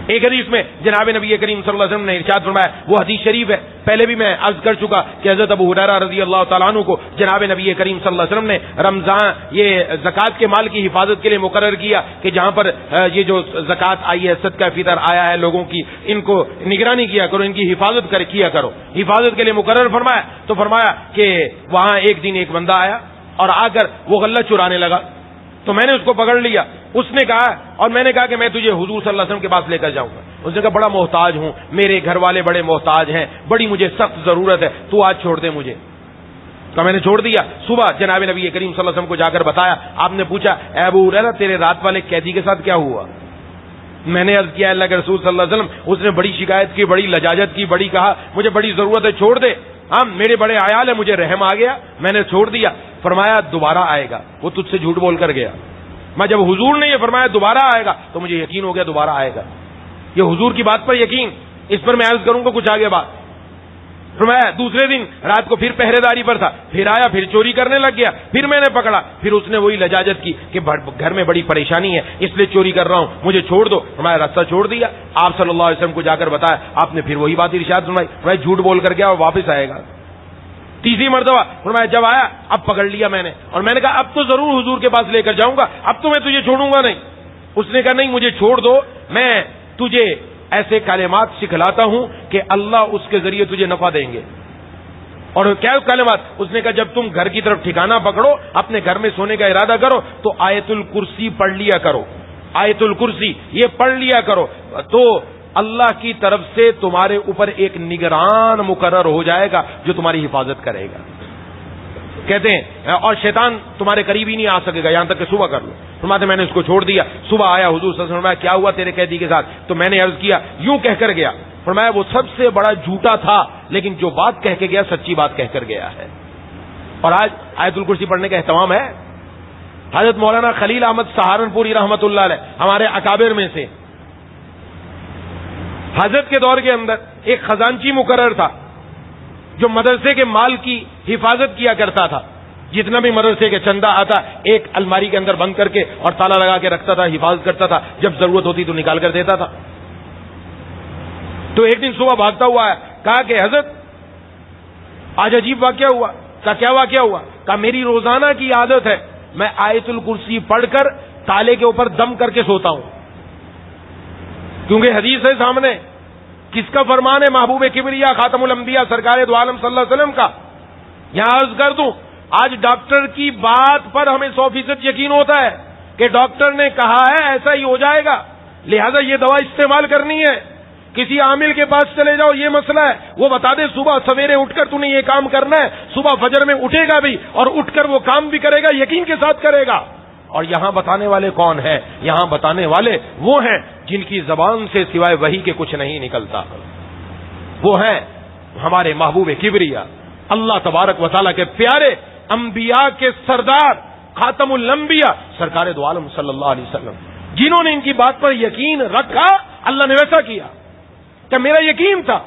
ایک حدیث میں جناب نبی کریم صلی اللہ علیہ وسلم نے ارشاد فرمایا، وہ حدیث شریف ہے، پہلے بھی میں عرض کر چکا کہ حضرت ابو ہریرہ رضی اللہ تعالیٰ عنہ کو جناب نبی کریم صلی اللہ علیہ وسلم نے رمضان یہ زکوٰۃ کے مال کی حفاظت کے لیے مقرر کیا کہ جہاں پر یہ جو زکوٰۃ آئی ہے، صدقہ فطر آیا ہے لوگوں کی، ان کو نگرانی کیا کرو، ان کی حفاظت کیا کرو. حفاظت کے لیے مقرر فرمایا تو فرمایا کہ وہاں ایک دن ایک بندہ آیا اور آ کر وہ غلہ چرانے لگا. تو میں نے اس کو پکڑ لیا. اس نے کہا، اور میں نے کہا کہ میں تجھے حضور صلی اللہ علیہ وسلم کے پاس لے کر جاؤں گا. اس نے کہا بڑا محتاج ہوں، میرے گھر والے بڑے محتاج ہیں، بڑی مجھے سخت ضرورت ہے، تو آج چھوڑ دے مجھے. تو میں نے چھوڑ دیا. صبح جناب نبی کریم صلی اللہ علیہ وسلم کو جا کر بتایا. آپ نے پوچھا اے ابو ہریرہ تیرے رات والے قیدی کے ساتھ کیا ہوا؟ میں نے عرض کیا اللہ کے رسول صلی اللہ علیہ وسلم، اس نے بڑی شکایت کی، بڑی لجاجت کی، بڑی کہا مجھے بڑی ضرورت ہے، چھوڑ دے. ہاں میرے بڑے عیال ہے، مجھے رحم آ گیا، میں نے چھوڑ دیا. فرمایا دوبارہ آئے گا. وہ تجھ سے جھوٹ بول کر گیا. میں جب حضور نے یہ فرمایا دوبارہ آئے گا تو مجھے یقین ہو گیا دوبارہ آئے گا. یہ حضور کی بات پر یقین، اس پر میں عرض کروں گا کچھ آگے بات. فرمایا دوسرے دن رات کو پھر پہرے داری پر تھا، پھر آیا، پھر چوری کرنے لگ گیا. پھر میں نے پکڑا، پھر اس نے وہی لجاجت کی کہ گھر میں بڑی پریشانی ہے اس لیے چوری کر رہا ہوں، مجھے چھوڑ دو. فرمایا راستہ چھوڑ دیا. آپ صلی اللہ علیہ وسلم کو جا کر بتایا، آپ نے پھر وہی بات ارشاد فرمائی. فرمایا جھوٹ بول کر گیا اور واپس آئے گا. تیسری مرتبہ فرمایا جب آیا اب پکڑ لیا میں نے، اور میں نے کہا اب تو ضرور حضور کے پاس لے کر جاؤں گا، اب تو میں تجھے چھوڑوں گا نہیں. اس نے کہا نہیں مجھے چھوڑ دو، میں تجھے ایسے کلمات سکھلاتا ہوں کہ اللہ اس کے ذریعے تجھے نفع دیں گے. اور کیا کلمات؟ اس نے کہا جب تم گھر کی طرف ٹھکانہ پکڑو، اپنے گھر میں سونے کا ارادہ کرو تو آیت الکرسی پڑھ لیا کرو. آیت الکرسی یہ پڑھ لیا کرو تو اللہ کی طرف سے تمہارے اوپر ایک نگران مقرر ہو جائے گا جو تمہاری حفاظت کرے گا. کہتے ہیں اور شیطان تمہارے قریب ہی نہیں آ سکے گا یہاں تک کہ صبح کر لو. فرماتے میں نے اس کو چھوڑ دیا. صبح آیا، حضور صلی اللہ علیہ وسلم کیا ہوا تیرے قیدی کے ساتھ؟ تو میں نے عرض کیا یوں کہہ کر گیا فرمایا وہ سب سے بڑا جھوٹا تھا لیکن جو بات کہہ کے گیا سچی بات کہہ کر گیا ہے. اور آج آیت الکرسی پڑھنے کا اہتمام ہے. حضرت مولانا خلیل احمد سہارنپوری رحمۃ اللہ علیہ ہمارے اکابر میں سے، حضرت کے دور کے اندر ایک خزانچی مقرر تھا جو مدرسے کے مال کی حفاظت کیا کرتا تھا. جتنا بھی مدرسے کے چندہ آتا ایک الماری کے اندر بند کر کے اور تالا لگا کے رکھتا تھا، حفاظت کرتا تھا، جب ضرورت ہوتی تو نکال کر دیتا تھا. تو ایک دن صبح بھاگتا ہوا ہے، کہا کہ حضرت آج عجیب واقعہ ہوا. کہا کیا واقعہ ہوا؟ کہا میری روزانہ کی عادت ہے میں آیت الکرسی پڑھ کر تالے کے اوپر دم کر کے سوتا ہوں، کیونکہ حدیث ہے سامنے. کس کا فرمان ہے؟ محبوب کبریا خاتم الانبیاء سرکار دو عالم صلی اللہ علیہ وسلم کا. یہاں عرض کر دوں، آج ڈاکٹر کی بات پر ہمیں 100% یقین ہوتا ہے کہ ڈاکٹر نے کہا ہے ایسا ہی ہو جائے گا، لہذا یہ دوا استعمال کرنی ہے. کسی عامل کے پاس چلے جاؤ، یہ مسئلہ ہے، وہ بتا دے صبح سویرے اٹھ کر تو نے یہ کام کرنا ہے، صبح فجر میں اٹھے گا بھی اور اٹھ کر وہ کام بھی کرے گا، یقین کے ساتھ کرے گا. اور یہاں بتانے والے کون ہیں؟ یہاں بتانے والے وہ ہیں جن کی زبان سے سوائے وحی کے کچھ نہیں نکلتا. وہ ہیں ہمارے محبوب کبریا، اللہ تبارک و تعالیٰ کے پیارے، انبیاء کے سردار، خاتم الانبیاء سرکار دو عالم صلی اللہ علیہ وسلم، جنہوں نے ان کی بات پر یقین رکھا. اللہ نے ویسا کیا کہ میرا یقین تھا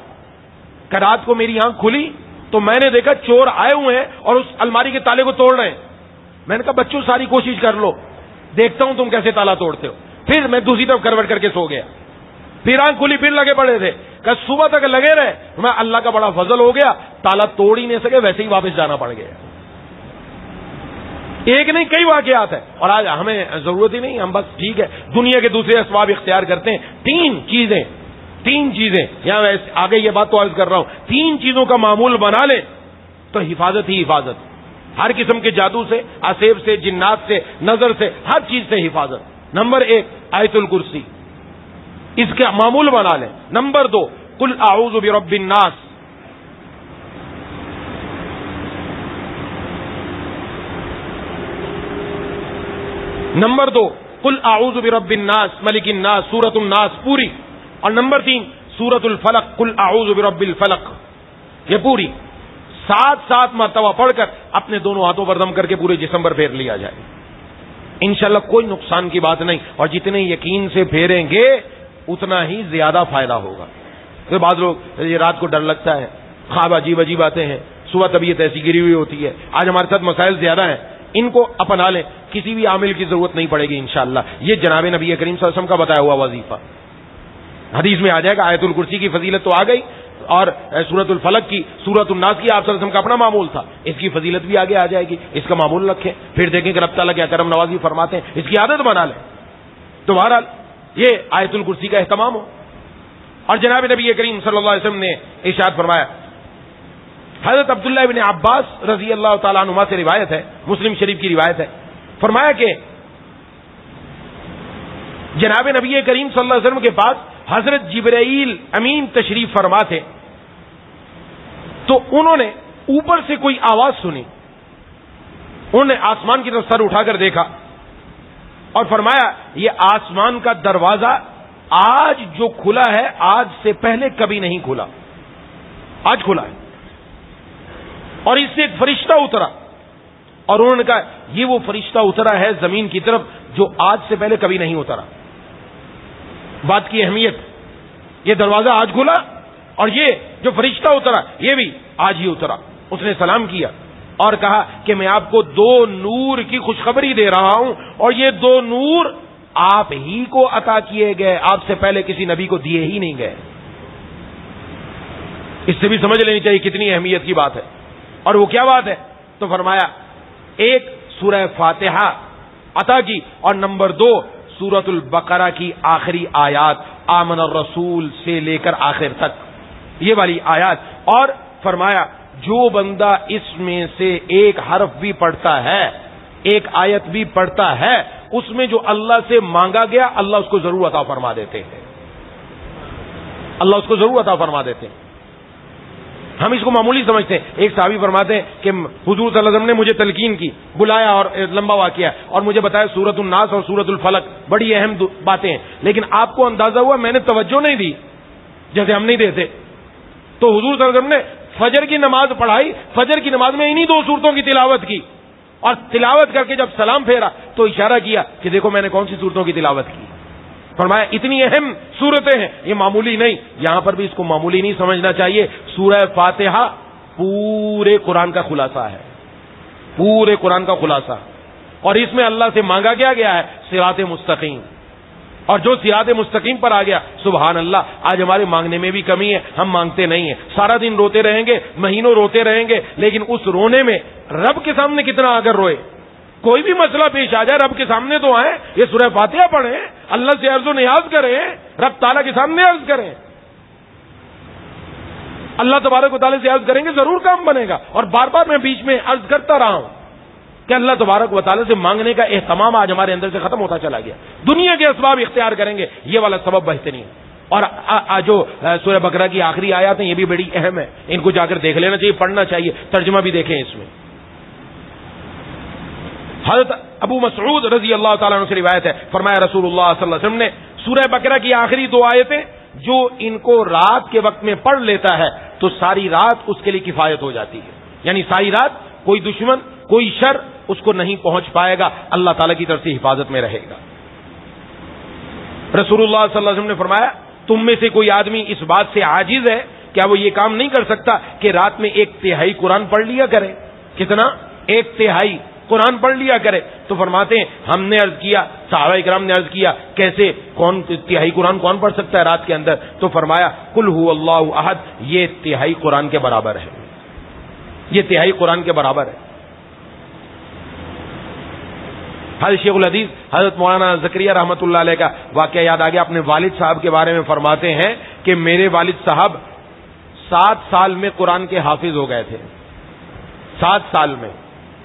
کہ رات کو میری آنکھ کھلی تو میں نے دیکھا چور آئے ہوئے ہیں اور اس الماری کے تالے کو توڑ رہے ہیں. میں نے کہا بچوں ساری کوشش کر لو، دیکھتا ہوں تم کیسے تالا توڑتے ہو. پھر میں دوسری طرف کروٹ کر کے سو گیا. پھر آنکھ کھلی، پھر لگے پڑے تھے کہ صبح تک لگے رہے. میں اللہ کا بڑا فضل ہو گیا، تالا توڑ ہی نہیں سکے، ویسے ہی واپس جانا پڑ گیا. ایک نہیں کئی واقعات ہیں. اور آج ہمیں ضرورت ہی نہیں، ہم بس ٹھیک ہے دنیا کے دوسرے اسباب اختیار کرتے ہیں. تین چیزیں یہاں آگے یہ بات تو عرض کر رہا ہوں، 3 چیزوں کا معمول بنا لیں تو حفاظت ہی حفاظت. ہر قسم کے جادو سے، آسیب سے، جنات سے، نظر سے، ہر چیز سے حفاظت. نمبر 1 آیت الکرسی، اس کا معمول بنا لیں. نمبر 2 قل اعوذ برب الناس. نمبر 2 قل اعوذ برب الناس ملک الناس سورۃ الناس پوری. اور نمبر 3 سورۃ الفلق قل اعوذ برب الفلق، یہ پوری 7 مرتبہ پڑھ کر اپنے دونوں ہاتھوں پر دم کر کے پورے جسم پر پھیر لیا جائے. انشاءاللہ کوئی نقصان کی بات نہیں، اور جتنے یقین سے پھیریں گے اتنا ہی زیادہ فائدہ ہوگا. پھر بعض لوگ یہ رات کو ڈر لگتا ہے، خواب عجیب آتے ہیں، صبح طبیعت ایسی گری ہوئی ہوتی ہے. آج ہمارے ساتھ مسائل زیادہ ہیں، ان کو اپنا لیں، کسی بھی عامل کی ضرورت نہیں پڑے گی انشاءاللہ. یہ جناب نبی کریم صلی اللہ علیہ وسلم کا بتایا ہوا وظیفہ حدیث میں آ جائے گا. آیت الکرسی کی فضیلت تو آ گئی، اور سورۃ الفلق کی، سورۃ الناس کی آپ صلی اللہ علیہ وسلم کا اپنا معمول تھا، اس کی فضیلت بھی آگے آ جائے گی. اس کا معمول رکھیں، پھر دیکھیں کہ رب تعالیٰ کیا کرم نوازی فرماتے ہیں، اس کی عادت بنا لیں. تو بہرحال یہ آیت الکرسی کا اہتمام ہو. اور جناب نبی کریم صلی اللہ علیہ وسلم نے ارشاد فرمایا، حضرت عبداللہ ابن عباس رضی اللہ تعالیٰ عنہما سے روایت ہے، مسلم شریف کی روایت ہے، فرمایا کہ جناب نبی کریم صلی اللہ علیہ وسلم کے پاس حضرت جبرائیل امین تشریف فرما تھے. تو انہوں نے اوپر سے کوئی آواز سنی، انہوں نے آسمان کی طرف سر اٹھا کر دیکھا اور فرمایا یہ آسمان کا دروازہ آج جو کھلا ہے آج سے پہلے کبھی نہیں کھلا، آج کھلا ہے. اور اس سے ایک فرشتہ اترا، اور انہوں نے کہا یہ وہ فرشتہ اترا ہے زمین کی طرف جو آج سے پہلے کبھی نہیں اترا. بات کی اہمیت، یہ دروازہ آج کھلا اور یہ جو فرشتہ اترا یہ بھی آج ہی اترا. اس نے سلام کیا اور کہا کہ میں آپ کو 2 نور کی خوشخبری دے رہا ہوں، اور یہ 2 نور آپ ہی کو عطا کیے گئے، آپ سے پہلے کسی نبی کو دیے ہی نہیں گئے. اس سے بھی سمجھ لینی چاہیے کتنی اہمیت کی بات ہے. اور وہ کیا بات ہے؟ تو فرمایا 1 سورہ فاتحہ عطا کی، اور نمبر 2 سورۃ البقرہ کی آخری آیات آمن الرسول سے لے کر آخر تک، یہ والی آیات. اور فرمایا جو بندہ اس میں سے ایک حرف بھی پڑھتا ہے، ایک آیت بھی پڑھتا ہے، اس میں جو اللہ سے مانگا گیا اللہ اس کو ضرور عطا فرما دیتے ہیں، اللہ اس کو ضرور عطا فرما دیتے ہیں. ہم اس کو معمولی سمجھتے ہیں. ایک صحابی فرماتے ہیں کہ حضور صلی اللہ علیہ وسلم نے مجھے تلقین کی، بلایا اور لمبا واقعہ اور مجھے بتایا سورۃ الناس اور سورۃ الفلق بڑی اہم باتیں ہیں، لیکن آپ کو اندازہ ہوا میں نے توجہ نہیں دی. جیسے ہم نہیں دیتے. تو حضور صلی اللہ علیہ وسلم نے فجر کی نماز پڑھائی, فجر کی نماز میں انہی 2 سورتوں کی تلاوت کی, اور تلاوت کر کے جب سلام پھیرا تو اشارہ کیا کہ دیکھو میں نے کون سی سورتوں کی تلاوت کی. فرمایا اتنی اہم سورتیں ہیں, یہ معمولی نہیں. یہاں پر بھی اس کو معمولی نہیں سمجھنا چاہیے. سورہ فاتحہ پورے قرآن کا خلاصہ ہے, پورے قرآن کا خلاصہ, اور اس میں اللہ سے مانگا کیا گیا ہے صراط مستقیم. اور جو صراط مستقیم پر آ گیا, سبحان اللہ, آج ہمارے مانگنے میں بھی کمی ہے, ہم مانگتے نہیں ہیں, سارا دن روتے رہیں گے, مہینوں روتے رہیں گے, لیکن اس رونے میں رب کے سامنے کتنا اگر روئے. کوئی بھی مسئلہ پیش آ جائے رب کے سامنے تو آئیں, یہ سورہ فاتحہ پڑھیں, اللہ سے عرض و نیاز کریں, رب تعالیٰ کے سامنے عرض کریں. اللہ تبارک و تعالیٰ سے عرض کریں گے ضرور کام بنے گا. اور بار بار میں بیچ میں عرض کرتا رہا ہوں کہ اللہ تبارک و تعالیٰ سے مانگنے کا اہتمام آج ہمارے اندر سے ختم ہوتا چلا گیا. دنیا کے اسباب اختیار کریں گے, یہ والا سبب بہترین. اور جو سورہ بقرہ کی آخری آیات ہیں یہ بھی بڑی اہم ہے, ان کو جا کر دیکھ لینا چاہیے, پڑھنا چاہیے, ترجمہ بھی دیکھیں اس میں. حضرت ابو مسعود رضی اللہ تعالیٰ عنہ سے روایت ہے, فرمایا رسول اللہ صلی اللہ علیہ وسلم نے سورہ بقرہ کی آخری 2 آیتیں جو ان کو رات کے وقت میں پڑھ لیتا ہے تو ساری رات اس کے لیے کفایت ہو جاتی ہے. یعنی ساری رات کوئی دشمن, کوئی شر اس کو نہیں پہنچ پائے گا, اللہ تعالیٰ کی طرف سے حفاظت میں رہے گا. رسول اللہ صلی اللہ علیہ وسلم نے فرمایا تم میں سے کوئی آدمی اس بات سے عاجز ہے, کیا وہ یہ کام نہیں کر سکتا کہ رات میں 1/3 قرآن پڑھ لیا کرے. کتنا؟ 1/3 قرآن پڑھ لیا کرے. تو فرماتے ہیں ہم نے عرض کیا, صحابہ کرام نے عرض کیا کیسے, کون 1/3 قرآن کون پڑھ سکتا ہے رات کے اندر؟ تو فرمایا قل هو اللہ احد, یہ 1/3 قرآن کے برابر ہے, یہ 1/3 قرآن کے برابر ہے. حضرت شیخ الحدیث حضرت مولانا زکریا رحمۃ اللہ علیہ کا واقعہ یاد آ گیا. اپنے والد صاحب کے بارے میں فرماتے ہیں کہ میرے والد صاحب 7 سال میں قرآن کے حافظ ہو گئے تھے, 7 سال میں.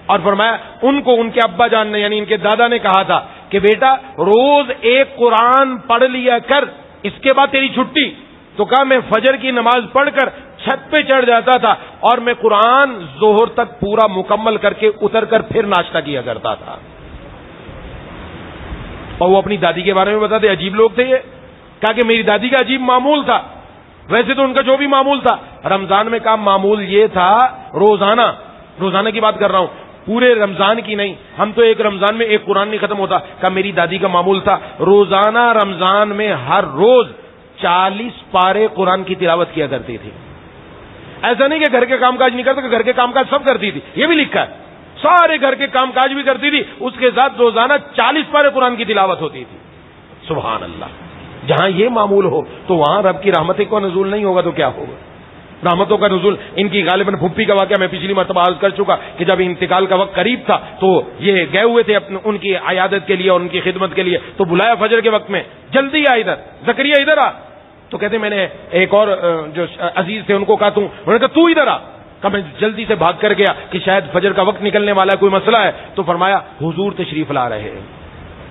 اور فرمایا ان کو ان کے ابا جان نے یعنی ان کے دادا نے کہا تھا کہ بیٹا روز 1 قرآن پڑھ لیا کر, اس کے بعد تیری چھٹی. تو کہا میں فجر کی نماز پڑھ کر چھت پہ چڑھ جاتا تھا اور میں قرآن ظہر تک پورا مکمل کر کے اتر کر پھر ناشتہ کیا کرتا تھا. اور وہ اپنی دادی کے بارے میں بتاتے, عجیب لوگ تھے یہ. کہا کہ میری دادی کا عجیب معمول تھا, ویسے تو ان کا جو بھی معمول تھا, رمضان میں کام معمول یہ تھا, روزانہ کی بات کر رہا ہوں, پورے رمضان کی نہیں, ہم تو ایک رمضان میں 1 قرآن نہیں ختم ہوتا. کہا میری دادی کا معمول تھا روزانہ رمضان میں ہر روز 40 پارے قرآن کی تلاوت کیا کرتی تھی. ایسا نہیں کہ گھر کے کام کاج نہیں کرتا, کہ گھر کے کام کاج سب کرتی تھی, یہ بھی لکھا ہے, سارے گھر کے کام کاج بھی کرتی تھی, اس کے ساتھ روزانہ 40 پارے قرآن کی تلاوت ہوتی تھی. سبحان اللہ. جہاں یہ معمول ہو تو وہاں رب کی رحمتیں کا نزول نہیں ہوگا تو کیا ہوگا؟ رحمتوں کا نزول. ان کی غالباً پھپھی کا واقعہ میں پچھلی مرتبہ عرض کر چکا کہ جب انتقال کا وقت قریب تھا تو یہ گئے ہوئے تھے ان کی عیادت کے لیے اور ان کی خدمت کے لیے. تو بلایا فجر کے وقت میں, جلدی آ ادھر, زکریا ادھر آ. تو کہتے میں نے ایک اور جو عزیز تھے ان کو کہا انہوں نے کہا تو ادھر آ. کہا میں جلدی سے بھاگ کر گیا کہ شاید فجر کا وقت نکلنے والا ہے, کوئی مسئلہ ہے. تو فرمایا حضور تشریف لا رہے ہیں,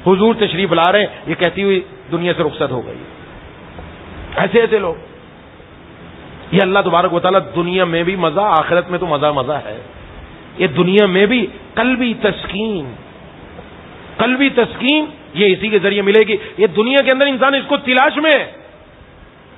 حضور تشریف لا رہے ہیں. یہ کہتی ہوئی دنیا سے رخصت ہو گئی. ایسے ایسے لوگ. یہ اللہ تبارک و تعالیٰ دنیا میں بھی مزہ, آخرت میں تو مزہ ہے. یہ دنیا میں بھی قلبی تسکین یہ اسی کے ذریعے ملے گی. یہ دنیا کے اندر انسان اس کو تلاش میں ہے.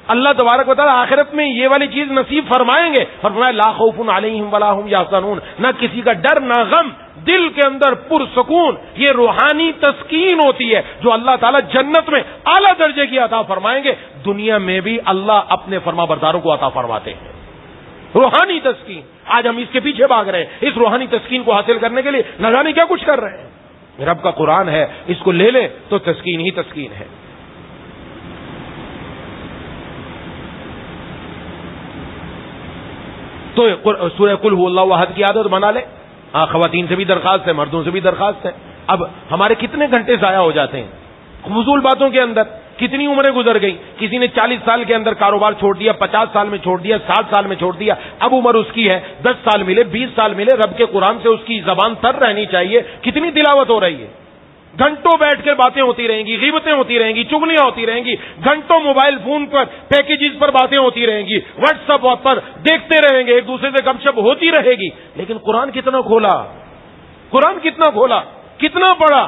اللہ تبارک و تعالیٰ آخرت میں یہ والی چیز نصیب فرمائیں گے. فرمایا لا خوف علیہم ولا هم یحزنون, نہ کسی کا ڈر نہ غم, دل کے اندر پرسکون. یہ روحانی تسکین ہوتی ہے جو اللہ تعالیٰ جنت میں اعلیٰ درجے کی عطا فرمائیں گے. دنیا میں بھی اللہ اپنے فرما برداروں کو عطا فرماتے ہیں روحانی تسکین. آج ہم اس کے پیچھے بھاگ رہے ہیں, اس روحانی تسکین کو حاصل کرنے کے لیے نہ جانے کیا کچھ کر رہے ہیں. رب کا قرآن ہے, اس کو لے لے تو تسکین ہی تسکین ہے. تو سورہ قل هو اللہ احد کی عادت بنا لے. خواتین سے بھی درخواست ہے, مردوں سے بھی درخواست ہے. اب ہمارے کتنے گھنٹے ضائع ہو جاتے ہیں فضول باتوں کے اندر. کتنی عمریں گزر گئی. کسی نے 40 سال کے اندر کاروبار چھوڑ دیا, 50 سال میں چھوڑ دیا, 60 سال میں چھوڑ دیا. اب عمر اس کی ہے 10 سال ملے, 20 سال ملے, رب کے قرآن سے اس کی زبان تر رہنی چاہیے. کتنی تلاوت ہو رہی ہے, گھنٹوں بیٹھ کر باتیں ہوتی رہیں گی, غیبتیں ہوتی رہیں گی, چگلیاں ہوتی رہیں گی, گھنٹوں موبائل فون پر پیکیجز پر باتیں ہوتی رہیں گی, واٹس ایپ پر دیکھتے رہیں گے, ایک دوسرے سے گپ شپ ہوتی رہے گی. لیکن قرآن کتنا کھولا, کتنا پڑھا.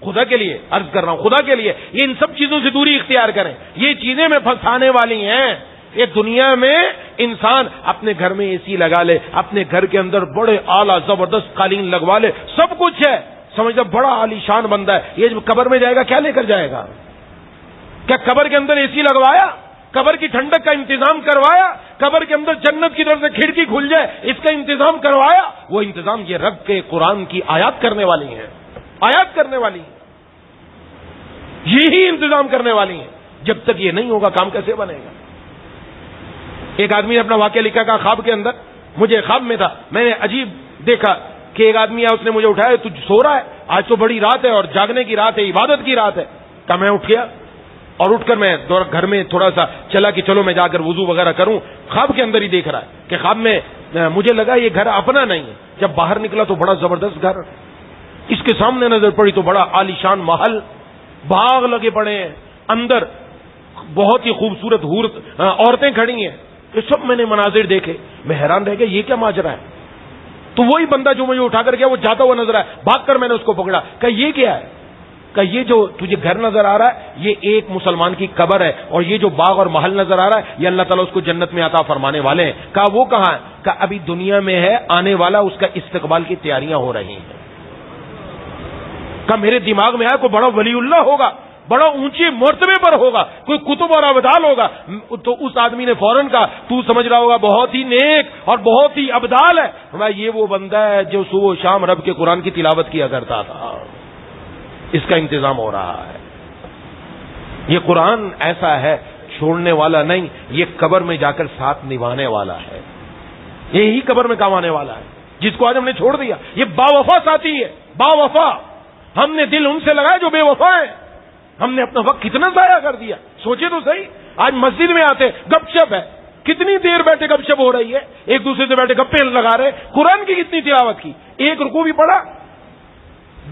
خدا کے لیے عرض کر رہا ہوں، خدا کے لیے یہ ان سب چیزوں سے دوری اختیار کریں. یہ چیزیں میں پھنسانے والی ہیں. یہ دنیا میں انسان اپنے گھر میں اے سی لگا لے، اپنے گھر کے اندر بڑے اعلیٰ زبردست قالین لگوا لے، سب کچھ ہے، سمجھتا بڑا عالی شان بندہ ہے. یہ جب قبر میں جائے گا کیا لے کر جائے گا؟ کیا قبر کے اندر اے سی لگوایا؟ قبر کی ٹھنڈک کا انتظام کروایا؟ قبر کے اندر جنت کی طرف سے کھڑکی کھل جائے اس کا انتظام کروایا؟ وہ انتظام یہ رب کے قرآن کی آیات کرنے والی ہیں، آیات کرنے والی ہیں، یہی انتظام کرنے والی ہیں. جب تک یہ نہیں ہوگا کام کیسے بنے گا؟ ایک آدمی نے اپنا واقعہ لکھا کہ خواب کے اندر، مجھے خواب میں تھا، میں نے عجیب دیکھا کہ ایک آدمی ہے، اس نے مجھے اٹھایا، تو سو رہا ہے، آج تو بڑی رات ہے اور جاگنے کی رات ہے، عبادت کی رات ہے. کہ میں اٹھ گیا اور اٹھ کر میں گھر میں تھوڑا سا چلا کہ چلو میں جا کر وضو وغیرہ کروں. خواب کے اندر ہی دیکھ رہا ہے کہ خواب میں مجھے لگا یہ گھر اپنا نہیں ہے. جب باہر نکلا تو بڑا زبردست گھر، اس کے سامنے نظر پڑی تو بڑا عالیشان محل، باغ لگے پڑے ہیں، اندر بہت ہی خوبصورت عورتیں کھڑی ہیں. یہ سب میں نے مناظر دیکھے، میں حیران رہ گیا یہ کیا ماجرا ہے. تو وہی بندہ جو مجھے اٹھا کر گیا وہ جاتا ہوا نظر آیا، بھاگ کر میں نے اس کو پکڑا کہ یہ کیا ہے؟ کہ یہ جو تجھے گھر نظر آ رہا ہے یہ ایک مسلمان کی قبر ہے، اور یہ جو باغ اور محل نظر آ رہا ہے یہ اللہ تعالیٰ اس کو جنت میں عطا فرمانے والے ہیں. کہا وہ کہاں ہے؟ کہ ابھی دنیا میں ہے، آنے والا اس کا استقبال کی تیاریاں ہو رہی ہیں. کہ میرے دماغ میں آیا کوئی بڑا ولی اللہ ہوگا، بڑا اونچے مرتبے پر ہوگا، کوئی کتب اور ابدال ہوگا. تو اس آدمی نے فوراً کہا تو سمجھ رہا ہوگا بہت ہی نیک اور بہت ہی ابدال ہے. یہ وہ بندہ ہے جو صبح و شام رب کے قرآن کی تلاوت کیا کرتا تھا، اس کا انتظام ہو رہا ہے. یہ قرآن ایسا ہے چھوڑنے والا نہیں، یہ قبر میں جا کر ساتھ نبھانے والا ہے. یہی قبر میں کام آنے والا ہے. جس کو آج ہم نے چھوڑ دیا یہ با وفا ساتھی ہے، با وفا. ہم نے دل ان سے لگایا جو بے وفا ہے. ہم نے اپنا وقت کتنا ضائع کر دیا، سوچے تو صحیح. آج مسجد میں آتے گپ شپ ہے، کتنی دیر بیٹھے گپ شپ ہو رہی ہے، ایک دوسرے سے بیٹھے گپے لگا رہے. قرآن کی کتنی تلاوت کی، ایک رکوع بھی پڑھا،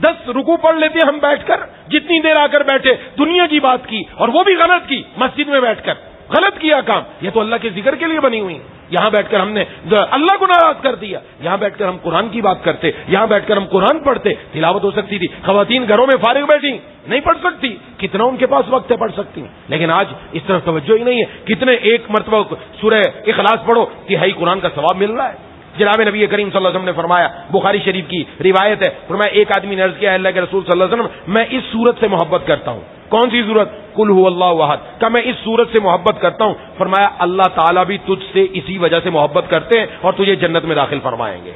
10 رکوع پڑھ لیتے ہم بیٹھ کر. جتنی دیر آ کر بیٹھے دنیا کی بات کی، اور وہ بھی غلط کی. مسجد میں بیٹھ کر غلط کیا کام. یہ تو اللہ کے ذکر کے لیے بنی ہوئی. یہاں بیٹھ کر ہم نے اللہ کو ناراض کر دیا. یہاں بیٹھ کر ہم قرآن کی بات کرتے، یہاں بیٹھ کر ہم قرآن پڑھتے. تلاوت ہو سکتی تھی، خواتین گھروں میں فارغ بیٹھی نہیں پڑھ سکتی، کتنا ان کے پاس وقت ہے پڑھ سکتی، لیکن آج اس طرف توجہ ہی نہیں ہے. کتنے ایک مرتبہ سورہ اخلاص پڑھو 3/4 قرآن کا ثواب مل رہا ہے. جناب نبی کریم صلی اللہ علیہ وسلم نے فرمایا، بخاری شریف کی روایت ہے، فرمایا ایک آدمی نے عرض کیا اللہ کے رسول صلی اللہ علیہ وسلم میں اس سورت سے محبت کرتا ہوں. کون سی سورت؟ قل هو اللہ احد. کہ میں اس سورت سے محبت کرتا ہوں. فرمایا اللہ تعالیٰ بھی تجھ سے اسی وجہ سے محبت کرتے ہیں اور تجھے جنت میں داخل فرمائیں گے.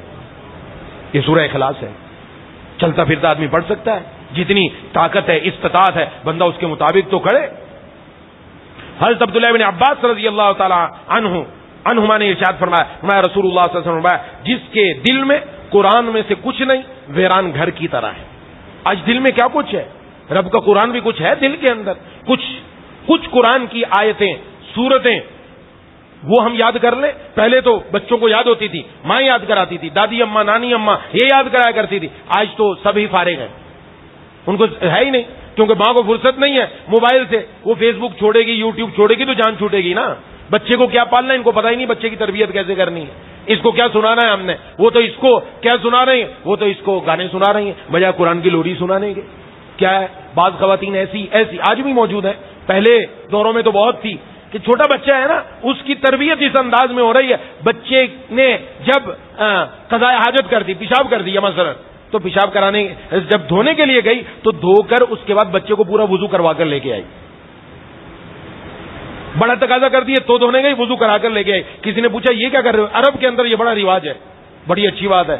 یہ سورہ اخلاص ہے. چلتا پھرتا آدمی پڑھ سکتا ہے، جتنی طاقت ہے استطاعت ہے بندہ اس کے مطابق تو کرے. حضرت عبداللہ بن عباس رضی اللہ تعالی عنہما نے ارشاد فرمایا رسول اللہ صلی اللہ علیہ وسلم فرمایا جس کے دل میں قرآن میں سے کچھ نہیں ویران گھر کی طرح ہے. آج دل میں کیا کچھ ہے؟ رب کا قرآن بھی کچھ ہے دل کے اندر. کچھ قرآن کی آیتیں سورتیں وہ ہم یاد کر لیں. پہلے تو بچوں کو یاد ہوتی تھی، ماں یاد کراتی تھی، دادی اماں نانی اماں یہ یاد کرایا کرتی تھی. آج تو سب ہی فارغ ہیں، ان کو ہے ہی نہیں، کیونکہ ماں کو فرصت نہیں ہے موبائل سے. وہ فیس بک چھوڑے گی، یوٹیوب چھوڑے گی تو جان چھوٹے گی نا. بچے کو کیا پالنا ہے ان کو پتہ ہی نہیں، بچے کی تربیت کیسے کرنی ہے، اس کو کیا سنانا ہے ہم نے. وہ تو اس کو کیا سنا رہی ہیں، وہ تو اس کو گانے سنا رہی ہیں بجائے قرآن کی لوری سنانے کے. کیا ہے بعض خواتین ایسی آج بھی موجود ہیں، پہلے دوروں میں تو بہت تھی کہ چھوٹا بچہ ہے نا اس کی تربیت اس انداز میں ہو رہی ہے. بچے نے جب قضاء حاجت کر دی، پیشاب کر دیا مثلا، تو پیشاب کرانے جب دھونے کے لیے گئی تو دھو کر اس کے بعد بچے کو پورا وضو کروا کر لے کے آئی. بڑا تقاضا کر دیے تو دھونے گئی، وضو کرا کر لے کے آئی. کسی نے پوچھا یہ کیا کر رہے ہو؟ عرب کے اندر یہ بڑا رواج ہے، بڑی اچھی بات ہے.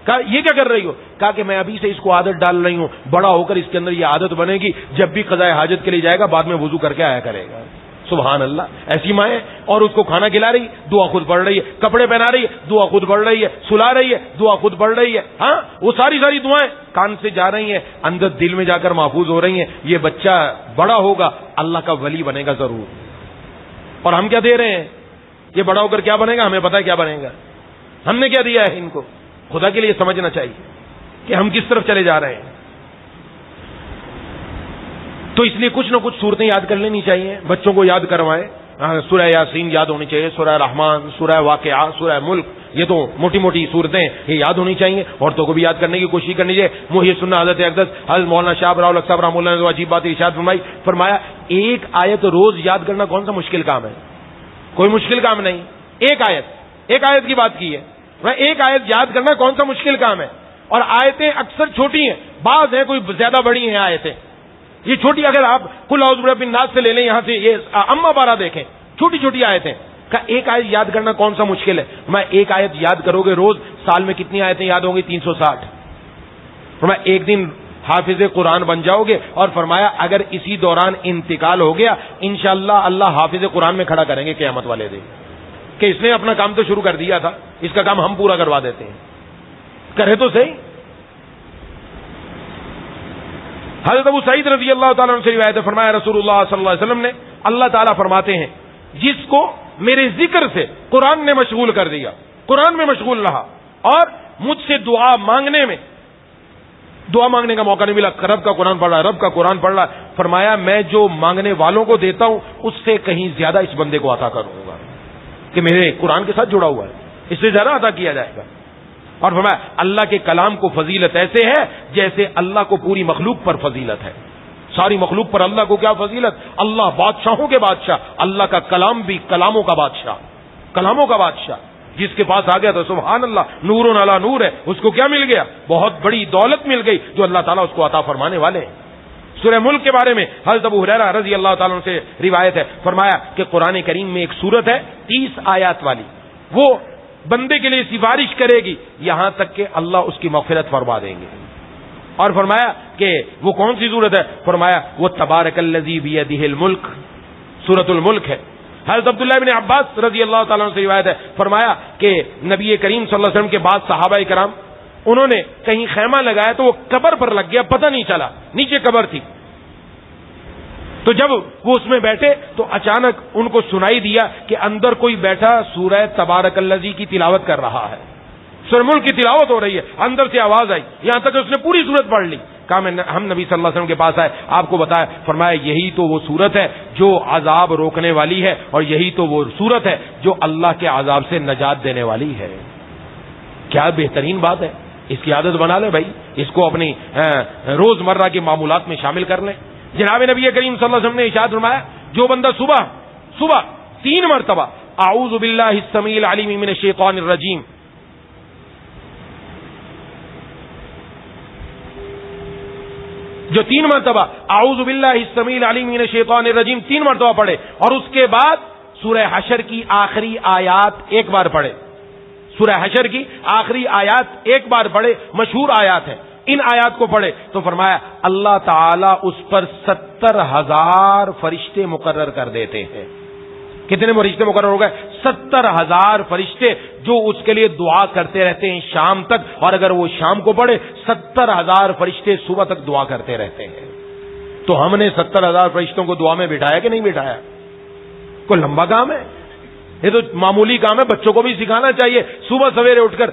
کہا یہ کیا کر رہی ہو؟ کہا کہ میں ابھی سے اس کو عادت ڈال رہی ہوں، بڑا ہو کر اس کے اندر یہ عادت بنے گی، جب بھی قضاء حاجت کے لیے جائے گا بعد میں وضو کر کے آیا کرے گا. سبحان اللہ. ایسی ماں ہے، اور اس کو کھانا کھلا رہی دعا خود پڑھ رہی ہے، کپڑے پہنا رہی ہے دعا خود پڑھ رہی ہے، سلا رہی ہے دعا خود پڑھ رہی ہے. ہاں وہ ساری دعائیں کان سے جا رہی ہیں، اندر دل میں جا کر محفوظ ہو رہی ہیں. یہ بچہ بڑا ہوگا اللہ کا ولی بنے گا ضرور. اور ہم کیا دے رہے ہیں؟ یہ بڑا ہو کر کیا بنے گا ہمیں پتا ہے کیا بنے گا. ہم نے کیا دیا ہے ان کو؟ خدا کے لیے سمجھنا چاہیے کہ ہم کس طرف چلے جا رہے ہیں. تو اس لیے کچھ نہ کچھ صورتیں یاد کر لینی چاہیے، بچوں کو یاد کروائیں. سورہ یاسین یاد ہونی چاہیے، سورہ رحمان، سورہ واقعہ، سورہ ملک یہ تو موٹی موٹی صورتیں یہ یاد ہونی چاہیے، عورتوں کو بھی یاد کرنے کی کوشش کرنی چاہیے. محی سننا حضرت اقدس حضرت مولانا شاہ راؤ صاحب رحمۃ اللہ نے تو عجیب بات ارشاد فرمائی، فرمایا ایک آیت روز یاد کرنا کون سا مشکل کام ہے؟ کوئی مشکل کام نہیں. ایک آیت کی بات کی ہے، ایک آیت یاد کرنا کون سا مشکل کام ہے؟ اور آیتیں اکثر چھوٹی ہیں، بعض ہیں کوئی زیادہ بڑی ہیں آیتیں. یہ چھوٹی اگر آپ کل اعوذ برب الناس سے لے لیں، یہاں سے یہ اما بارہ دیکھیں، چھوٹی چھوٹی آیتیں کا ایک آیت یاد کرنا کون سا مشکل ہے؟ میں ایک آیت یاد کرو گے روز، سال میں کتنی آیتیں یاد ہوں گی؟ 360. فرمایا ایک دن حافظ قرآن بن جاؤ گے. اور فرمایا اگر اسی دوران انتقال ہو گیا انشاءاللہ اللہ حافظ قرآن میں کھڑا کریں گے قیامت والے دن، کہ اس نے اپنا کام تو شروع کر دیا تھا، اس کا کام ہم پورا کروا دیتے ہیں. کرے تو صحیح. حضرت ابو سعید رضی اللہ تعالیٰ عنہ سے روایت ہے، فرمایا رسول اللہ صلی اللہ علیہ وسلم نے، اللہ تعالیٰ فرماتے ہیں جس کو میرے ذکر سے قرآن نے مشغول کر دیا، قرآن میں مشغول رہا اور مجھ سے دعا مانگنے کا موقع نہیں ملا، رب کا قرآن پڑھ رہا ہے، فرمایا میں جو مانگنے والوں کو دیتا ہوں اس سے کہیں زیادہ اس بندے کو عطا کروں گا کہ میرے قرآن کے ساتھ جڑا ہوا ہے، اس سے زیادہ عطا کیا جائے گا. اور فرمایا اللہ کے کلام کو فضیلت ایسے ہے جیسے اللہ کو پوری مخلوق پر فضیلت ہے. ساری مخلوق پر اللہ کو کیا فضیلت؟ اللہ بادشاہوں کے بادشاہ، اللہ کا کلام بھی کلاموں کا بادشاہ، جس کے پاس آ گیا تو سبحان اللہ، نور علی نور ہے. اس کو کیا مل گیا؟ بہت بڑی دولت مل گئی جو اللہ تعالیٰ اس کو عطا فرمانے والے ہیں. سورہ ملک کے بارے میں حضرت ابو ہریرہ رضی اللہ تعالیٰ عنہ سے روایت ہے، فرمایا کہ قرآن کریم میں ایک سورت ہے 30 آیات والی، وہ بندے کے لیے سفارش کرے گی یہاں تک کہ اللہ اس کی مغفرت فرما دیں گے. اور فرمایا کہ وہ کون سی سورت ہے؟ فرمایا وہ تبارک الذی بیدہ الملک، سورۃ الملک ہے. حضرت عبداللہ بن عباس رضی اللہ تعالیٰ عنہ سے روایت ہے، فرمایا کہ نبی کریم صلی اللہ علیہ وسلم کے بعد صحابہ کرام انہوں نے کہیں خیمہ لگایا تو وہ قبر پر لگ گیا، پتہ نہیں چلا، نیچے قبر تھی. تو جب وہ اس میں بیٹھے تو اچانک ان کو سنائی دیا کہ اندر کوئی بیٹھا سورہ تبارک الذی کی تلاوت کر رہا ہے، سورہ ملک کی تلاوت ہو رہی ہے. اندر سے آواز آئی، یہاں تک کہ اس نے پوری سورت پڑھ لی. کہا ہم نبی صلی اللہ علیہ وسلم کے پاس آئے، آپ کو بتایا، فرمایا یہی تو وہ سورت ہے جو عذاب روکنے والی ہے، اور یہی تو وہ سورت ہے جو اللہ کے عذاب سے نجات دینے والی ہے. کیا بہترین بات ہے. اس کی عادت بنا لیں بھائی، اس کو اپنی روزمرہ کے معمولات میں شامل کر لیں. جناب نبی کریم صلی اللہ علیہ وسلم نے ارشاد فرمایا جو بندہ صبح 3 مرتبہ اعوذ باللہ السمیع العلیم من الشیطان الرجیم، جو 3 مرتبہ اعوذ باللہ السمیع العلیم من الشیطان الرجیم 3 مرتبہ پڑھے اور اس کے بعد سورہ حشر کی آخری آیات ایک بار پڑھے، سورہ حشر کی آخری آیات ایک بار پڑھے، مشہور آیات ہیں، ان آیات کو پڑھے تو فرمایا اللہ تعالیٰ اس پر 70,000 فرشتے مقرر کر دیتے ہیں. کتنے فرشتے مقرر ہو گئے؟ 70,000 فرشتے جو اس کے لیے دعا کرتے رہتے ہیں شام تک، اور اگر وہ شام کو پڑھے 70,000 فرشتے صبح تک دعا کرتے رہتے ہیں. تو ہم نے 70,000 فرشتوں کو دعا میں بٹھایا کہ نہیں بٹھایا؟ کوئی لمبا کام ہے؟ یہ تو معمولی کام ہے، بچوں کو بھی سکھانا چاہیے. صبح سویرے اٹھ کر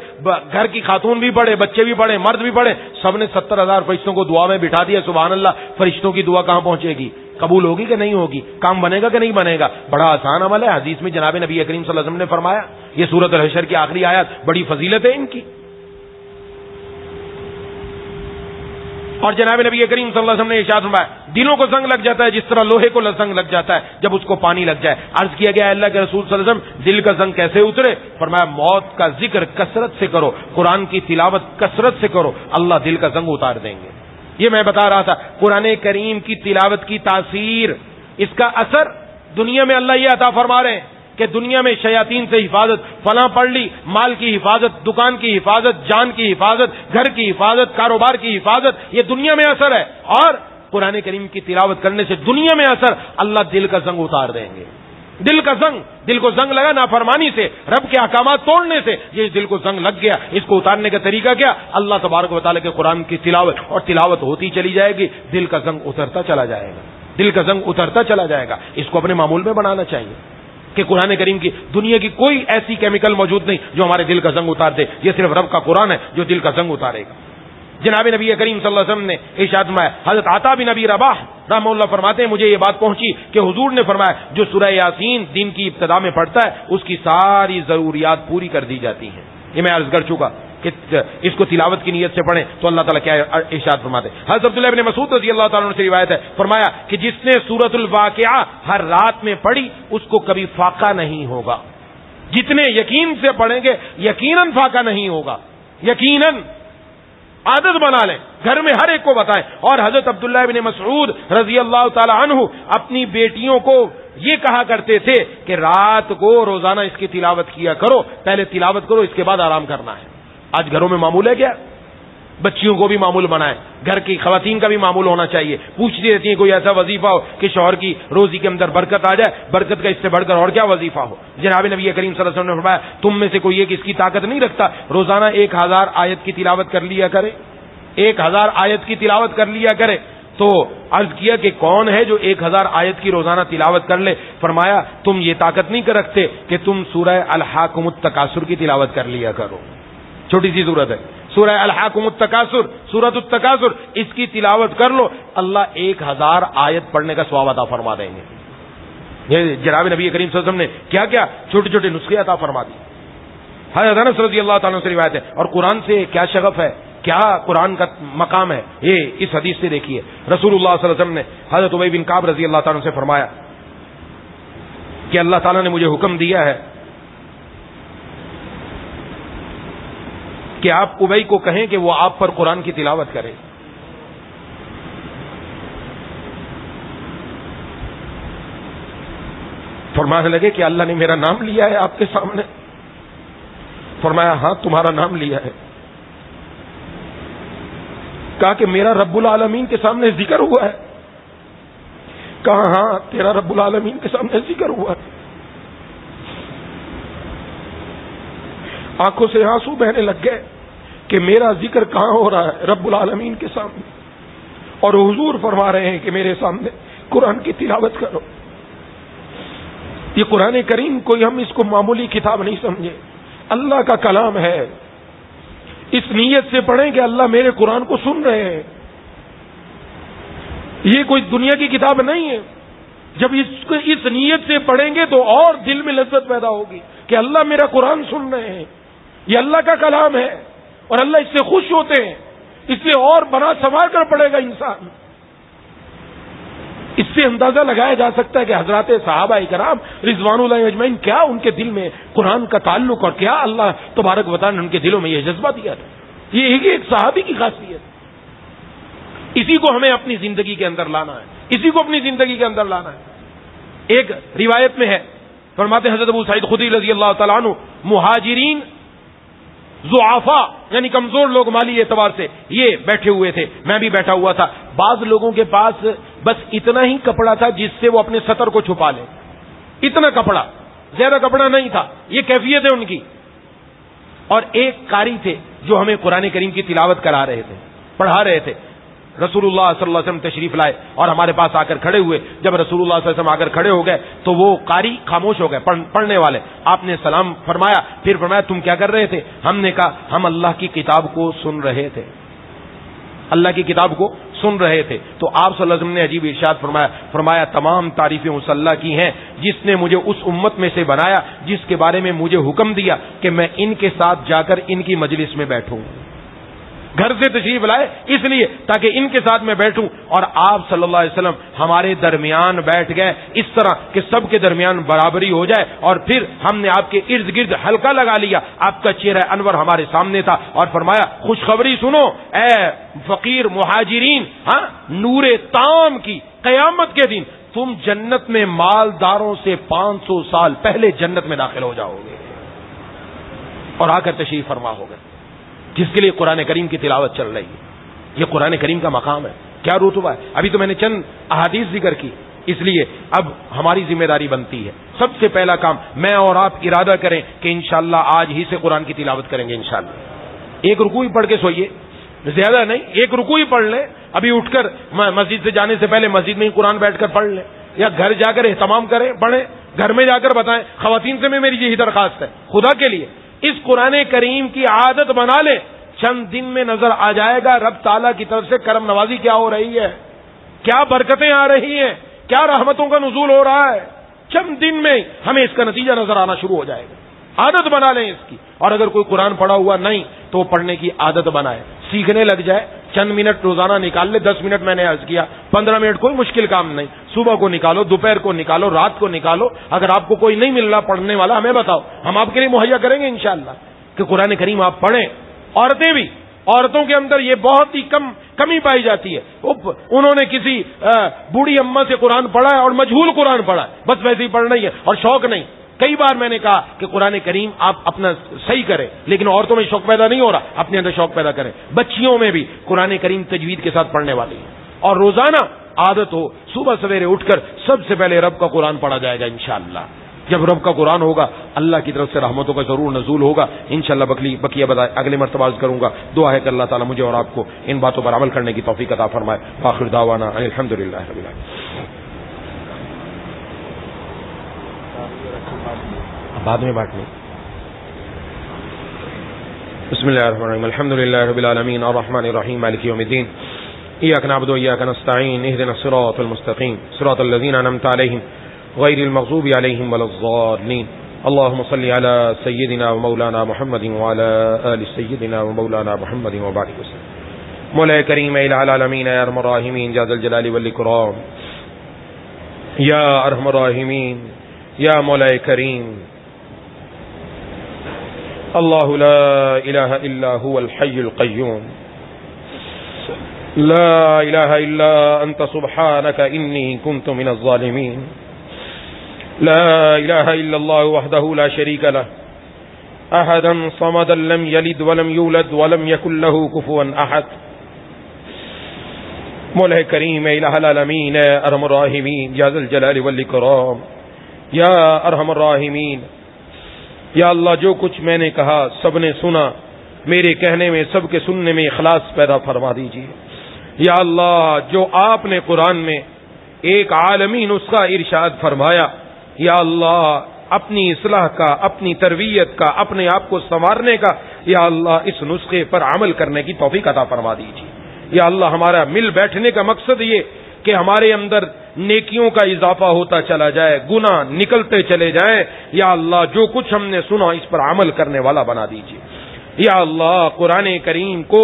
گھر کی خاتون بھی پڑھے، بچے بھی پڑھے، مرد بھی پڑھے، سب نے 70,000 فرشتوں کو دعا میں بٹھا دیا. سبحان اللہ. فرشتوں کی دعا کہاں پہنچے گی؟ قبول ہوگی کہ نہیں ہوگی؟ کام بنے گا کہ نہیں بنے گا؟ بڑا آسان عمل ہے. حدیث میں جناب نبی کریم صلی اللہ علیہ وسلم نے فرمایا یہ سورۃ الحشر کی آخری آیات بڑی فضیلت ہے ان کی. اور جناب نبی کریم صلی اللہ علیہ وسلم نے ارشاد فرمایا دلوں کو زنگ لگ جاتا ہے جس طرح لوہے کو زنگ لگ جاتا ہے جب اس کو پانی لگ جائے. عرض کیا گیا اللہ کے رسول صلی اللہ علیہ وسلم دل کا زنگ کیسے اترے؟ فرمایا موت کا ذکر کثرت سے کرو، قرآن کی تلاوت کثرت سے کرو، اللہ دل کا زنگ اتار دیں گے. یہ میں بتا رہا تھا قرآن کریم کی تلاوت کی تاثیر، اس کا اثر دنیا میں اللہ یہ عطا فرما رہے ہیں کہ دنیا میں شیاطین سے حفاظت، فلاں پڑھ لی، مال کی حفاظت، دکان کی حفاظت، جان کی حفاظت، گھر کی حفاظت، کاروبار کی حفاظت، یہ دنیا میں اثر ہے. اور قرآن کریم کی تلاوت کرنے سے دنیا میں اثر، اللہ دل کا زنگ اتار دیں گے. دل کا زنگ، دل کو زنگ لگا نافرمانی سے، رب کے احکامات توڑنے سے، یہ دل کو زنگ لگ گیا. اس کو اتارنے کا طریقہ کیا؟ اللہ تبارک و تعالیٰ کے قرآن کی تلاوت، اور تلاوت ہوتی چلی جائے گی، دل کا زنگ اترتا چلا جائے گا، دل کا زنگ اترتا چلا جائے گا. اس کو اپنے معمول میں بنانا چاہیے کہ قرآن کریم کی دنیا کی کوئی ایسی کیمیکل موجود نہیں جو ہمارے دل کا زنگ اتار دے. یہ صرف رب کا قرآن ہے جو دل کا زنگ اتارے گا. جناب نبی کریم صلی اللہ علیہ وسلم نے ارشاد فرمایا، حضرت عطا بن ابی رباح رحمہ اللہ فرماتے ہیں مجھے یہ بات پہنچی کہ حضور نے فرمایا جو سورہ یاسین دن کی ابتدا میں پڑھتا ہے اس کی ساری ضروریات پوری کر دی جاتی ہیں۔ یہ میں عرض کر چکا کہ اس کو تلاوت کی نیت سے پڑھیں تو اللہ تعالیٰ کیا ارشاد فرماتے ہیں۔ حضرت عبداللہ بن مسعود رضی اللہ تعالیٰ عنہ سے روایت ہے، فرمایا کہ جس نے سورۃ الواقعہ ہر رات میں پڑھی اس کو کبھی فاقہ نہیں ہوگا۔ جتنے یقین سے پڑھیں گے یقیناً فاقہ نہیں ہوگا، یقیناً عادت بنا لیں، گھر میں ہر ایک کو بتائیں۔ اور حضرت عبداللہ بن مسعود رضی اللہ تعالی عنہ اپنی بیٹیوں کو یہ کہا کرتے تھے کہ رات کو روزانہ اس کی تلاوت کیا کرو، پہلے تلاوت کرو اس کے بعد آرام کرنا ہے۔ آج گھروں میں معمول ہے کیا؟ بچیوں کو بھی معمول بنائیں، گھر کی خواتین کا بھی معمول ہونا چاہیے، پوچھتی رہتی ہیں کوئی ایسا وظیفہ ہو کہ شوہر کی روزی کے اندر برکت آ جائے، برکت کا اس سے بڑھ کر اور کیا وظیفہ ہو۔ جناب نبی کریم صلی اللہ علیہ وسلم نے فرمایا تم میں سے کوئی ایک اس کی طاقت نہیں رکھتا روزانہ 1000 آیت کی تلاوت کر لیا کرے، 1000 آیت کی تلاوت کر لیا کرے۔ تو عرض کیا کہ کون ہے جو 1000 آیت کی روزانہ تلاوت کر لے؟ فرمایا تم یہ طاقت نہیں کر رکھتے کہ تم سورہ الحاکم التکاثر کی تلاوت کر لیا کرو، چھوٹی سی صورت ہے سورہ الحاکم التکاثر، سورۃ التکاثر، اس کی تلاوت کر لو، اللہ 1000 آیت پڑھنے کا ثواب عطا فرما دیں گے۔ یہ جناب نبی کریم صلی اللہ علیہ وسلم نے کیا کیا چھوٹے چھوٹے نسخے عطا فرما دی۔ حضرت انس رضی اللہ تعالیٰ سے روایت ہے، اور قرآن سے کیا شغف ہے، کیا قرآن کا مقام ہے، یہ اس حدیث سے دیکھیے۔ رسول اللہ صلی اللہ علیہ وسلم نے حضرت ابی بن کعب رضی اللہ تعالیٰ سے فرمایا کہ اللہ تعالیٰ نے مجھے حکم دیا ہے کہ آپ ابی کو کہیں کہ وہ آپ پر قرآن کی تلاوت کرے۔ فرمانے لگے کہ اللہ نے میرا نام لیا ہے آپ کے سامنے؟ فرمایا ہاں تمہارا نام لیا ہے۔ کہا کہ میرا رب العالمین کے سامنے ذکر ہوا ہے؟ کہا ہاں تیرا رب العالمین کے سامنے ذکر ہوا ہے۔ آنکھوں سے آنسو بہنے لگ گئے کہ میرا ذکر کہاں ہو رہا ہے؟ رب العالمین کے سامنے، اور حضور فرما رہے ہیں کہ میرے سامنے قرآن کی تلاوت کرو۔ یہ قرآن کریم کوئی ہم اس کو معمولی کتاب نہیں سمجھے، اللہ کا کلام ہے۔ اس نیت سے پڑھیں کہ اللہ میرے قرآن کو سن رہے ہیں، یہ کوئی دنیا کی کتاب نہیں ہے۔ جب اس نیت سے پڑھیں گے تو اور دل میں لذت پیدا ہوگی کہ اللہ میرا قرآن سن رہے ہیں، یہ اللہ کا کلام ہے اور اللہ اس سے خوش ہوتے ہیں، اس لیے اور بنا سنوار کر پڑھے گا انسان۔ اس سے اندازہ لگایا جا سکتا ہے کہ حضرات صحابہ کرام رضوان اللہ اجمعین کیا ان کے دل میں قرآن کا تعلق، اور کیا اللہ تبارک و تعالیٰ نے ان کے دلوں میں یہ جذبہ دیا تھا۔ یہ ایک صحابی کی خاصیت، اسی کو ہمیں اپنی زندگی کے اندر لانا ہے، اسی کو اپنی زندگی کے اندر لانا ہے۔ ایک روایت میں ہے، فرماتے حضرت ابو سعید خدری رضی اللہ تعالیٰ عنہ، مہاجرین ضعفاء یعنی کمزور لوگ مالی اعتبار سے یہ بیٹھے ہوئے تھے، میں بھی بیٹھا ہوا تھا۔ بعض لوگوں کے پاس بس اتنا ہی کپڑا تھا جس سے وہ اپنے سطر کو چھپا لے، اتنا کپڑا، زیادہ کپڑا نہیں تھا، یہ کیفیت ہے ان کی۔ اور ایک قاری تھے جو ہمیں قرآن کریم کی تلاوت کرا رہے تھے، پڑھا رہے تھے۔ رسول اللہ صلی اللہ علیہ وسلم تشریف لائے اور ہمارے پاس آ کر کھڑے ہوئے۔ جب رسول اللہ صلی اللہ علیہ وسلم آ کر کھڑے ہو گئے تو وہ قاری خاموش ہو گئے، پڑھنے والے۔ آپ نے سلام فرمایا، پھر فرمایا تم کیا کر رہے تھے؟ ہم نے کہا ہم اللہ کی کتاب کو سن رہے تھے، اللہ کی کتاب کو سن رہے تھے۔ تو آپ صلی اللہ علیہ وسلم نے عجیب ارشاد فرمایا تمام تعریفیں اس اللہ کی ہیں جس نے مجھے اس امت میں سے بنایا جس کے بارے میں مجھے حکم دیا کہ میں ان کے ساتھ جا کر ان کی مجلس میں بیٹھوں۔ گھر سے تشریف لائے اس لیے تاکہ ان کے ساتھ میں بیٹھوں، اور آپ صلی اللہ علیہ وسلم ہمارے درمیان بیٹھ گئے اس طرح کہ سب کے درمیان برابری ہو جائے، اور پھر ہم نے آپ کے ارد گرد حلقہ لگا لیا، آپ کا چہرہ انور ہمارے سامنے تھا، اور فرمایا خوشخبری سنو اے فقیر مہاجرین، ہاں نور تام کی قیامت کے دن تم جنت میں مالداروں سے 500 سال پہلے جنت میں داخل ہو جاؤ گے، اور آ کر تشریف فرما ہو گئے، جس کے لیے قرآن کریم کی تلاوت چل رہی ہے۔ یہ قرآن کریم کا مقام ہے، کیا رتبہ ہے۔ ابھی تو میں نے چند احادیث ذکر کی، اس لیے اب ہماری ذمہ داری بنتی ہے، سب سے پہلا کام میں اور آپ ارادہ کریں کہ انشاءاللہ آج ہی سے قرآن کی تلاوت کریں گے انشاءاللہ۔ ایک رکوع ہی پڑھ کے سوئیے، زیادہ نہیں، ایک رکوع ہی پڑھ لیں، ابھی اٹھ کر مسجد سے جانے سے پہلے مسجد میں ہی قرآن بیٹھ کر پڑھ لیں، یا گھر جا کر اہتمام کریں، پڑھیں، گھر میں جا کر بتائیں۔ خواتین سے میں میری یہی درخواست ہے، خدا کے لیے اس قرآن کریم کی عادت بنا لیں چند دن میں نظر آ جائے گا رب تعالیٰ کی طرف سے کرم نوازی کیا ہو رہی ہے، کیا برکتیں آ رہی ہیں، کیا رحمتوں کا نزول ہو رہا ہے. چند دن میں ہمیں اس کا نتیجہ نظر آنا شروع ہو جائے گا. عادت بنا لیں اس کی. اور اگر کوئی قرآن پڑھا ہوا نہیں تو وہ پڑھنے کی عادت بنائے، سیکھنے لگ جائے. چند منٹ روزانہ نکال لے. 10 منٹ میں نے عرض کیا، 15 منٹ کوئی مشکل کام نہیں. صبح کو نکالو، دوپہر کو نکالو، رات کو نکالو. اگر آپ کو کوئی نہیں مل رہا پڑھنے والا ہمیں بتاؤ، ہم آپ کے لیے مہیا کریں گے انشاءاللہ کہ قرآن کریم آپ پڑھیں. عورتیں بھی، عورتوں کے اندر یہ بہت ہی کمی پائی جاتی ہے. انہوں نے کسی بوڑھی اماں سے قرآن پڑھا ہے اور مجہول قرآن پڑھا ہے، بس ویسے ہی پڑھنا ہی ہے اور شوق نہیں. کئی بار میں نے کہا کہ قرآن کریم آپ اپنا صحیح کریں، لیکن عورتوں میں شوق پیدا نہیں ہو رہا، اپنے اندر شوق پیدا کریں. بچیوں میں بھی قرآن کریم تجوید کے ساتھ پڑھنے والی ہے. اور روزانہ عادت ہو صبح سویرے اٹھ کر سب سے پہلے رب کا قرآن پڑھا جائے گا انشاءاللہ. جب رب کا قرآن ہوگا اللہ کی طرف سے رحمتوں کا ضرور نزول ہوگا انشاءاللہ. بقیہ بتائے اگلے مرتبہ عرض کروں گا. دعا ہے کہ اللہ تعالیٰ مجھے اور آپ کو ان باتوں پر عمل کرنے کی توفیق عطا فرمائے. آخر دعوانا الحمدللہ رب العالمین. بعد میں بانٹنے. بسم اللہ الرحمن الرحیم. الحمدللہ رب العالمین الرحمن الرحیم مالک یوم الدین. ایاک نعبد و ایاک نستعین اهدنا الصراط المستقیم صراط الذین انعمت علیہم غیر المغضوب علیہم ولا الضالین. اللهم صل على سيدنا ومولانا محمد وعلى آل سيدنا ومولانا محمد وبارك وسلم. مولا کریم الہ العالمین یا ارحم الراحمین یا ذا الجلال والاکرام یا ارحم الراحمین یا مولا کریم. اللہ لا الہ الا هو الحی القیوم لا الہ الا انت سبحانک انی کنت من الظالمین. لا الہ الا اللہ وحدہ لا شریک لہ احدا صمدا لم یلد ولم یولد ولم یکن لہ کفوا احد. مولا کریم الہ العالمین ارحم الراحمین یا ذا الجلال والاکرام یا ارحم الراحمین. یا اللہ جو کچھ میں نے کہا سب نے سنا، میرے کہنے میں سب کے سننے میں اخلاص پیدا فرما دیجیے. یا اللہ جو آپ نے قرآن میں ایک عالمی نسخہ ارشاد فرمایا، یا اللہ اپنی اصلاح کا، اپنی تربیت کا، اپنے آپ کو سنوارنے کا، یا اللہ اس نسخے پر عمل کرنے کی توفیق عطا فرما دیجیے. یا اللہ ہمارا مل بیٹھنے کا مقصد یہ کہ ہمارے اندر نیکیوں کا اضافہ ہوتا چلا جائے، گناہ نکلتے چلے جائیں. یا اللہ جو کچھ ہم نے سنا اس پر عمل کرنے والا بنا دیجیے. یا اللہ قرآن کریم کو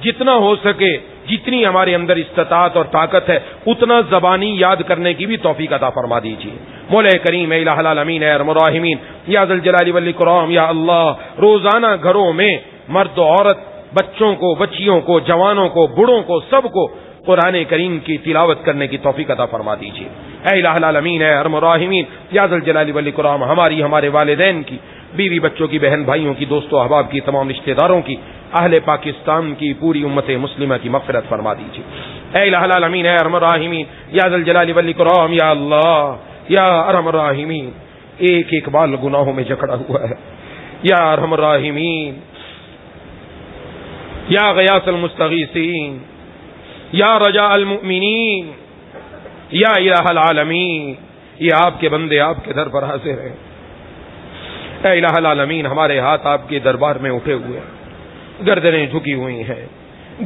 جتنا ہو سکے، جتنی ہمارے اندر استطاعت اور طاقت ہے اتنا زبانی یاد کرنے کی بھی توفیق عطا فرما دیجیے. مولا کریم الہ العالمین ارحم الراحمین یا ذا الجلال والاکرام. یا اللہ روزانہ گھروں میں مرد عورت، بچوں کو، بچیوں کو، جوانوں کو، بوڑھوں کو، سب کو قرآن کریم کی تلاوت کرنے کی توفیق عطا فرما دیجیے. اے الہ العالمین اے ارحم الراحمین یا ذا الجلال والاکرام ہماری، ہمارے والدین کی، بیوی بچوں کی، بہن بھائیوں کی، دوستوں احباب کی، تمام رشتہ داروں کی، اہل پاکستان کی، پوری امت مسلمہ کی مغفرت فرما دیجیے. اے الہ العالمین اے ارحم الراحمین یا ذا الجلال والاکرام. یا اللہ یا ارحم الراحمین ایک ایک بال گناہوں میں جکڑا ہوا ہے. یا ارحم الراحمین یا غیاث المستغیثین یا رجاء المؤمنین یا الہ العالمین. یہ آپ کے بندے آپ کے در پر حاضر ہیں. اے الہ العالمین ہمارے ہاتھ آپ کے دربار میں اٹھے ہوئے ہیں، گردنیں جھکی ہوئی ہیں،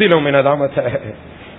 دلوں میں ندامت ہے.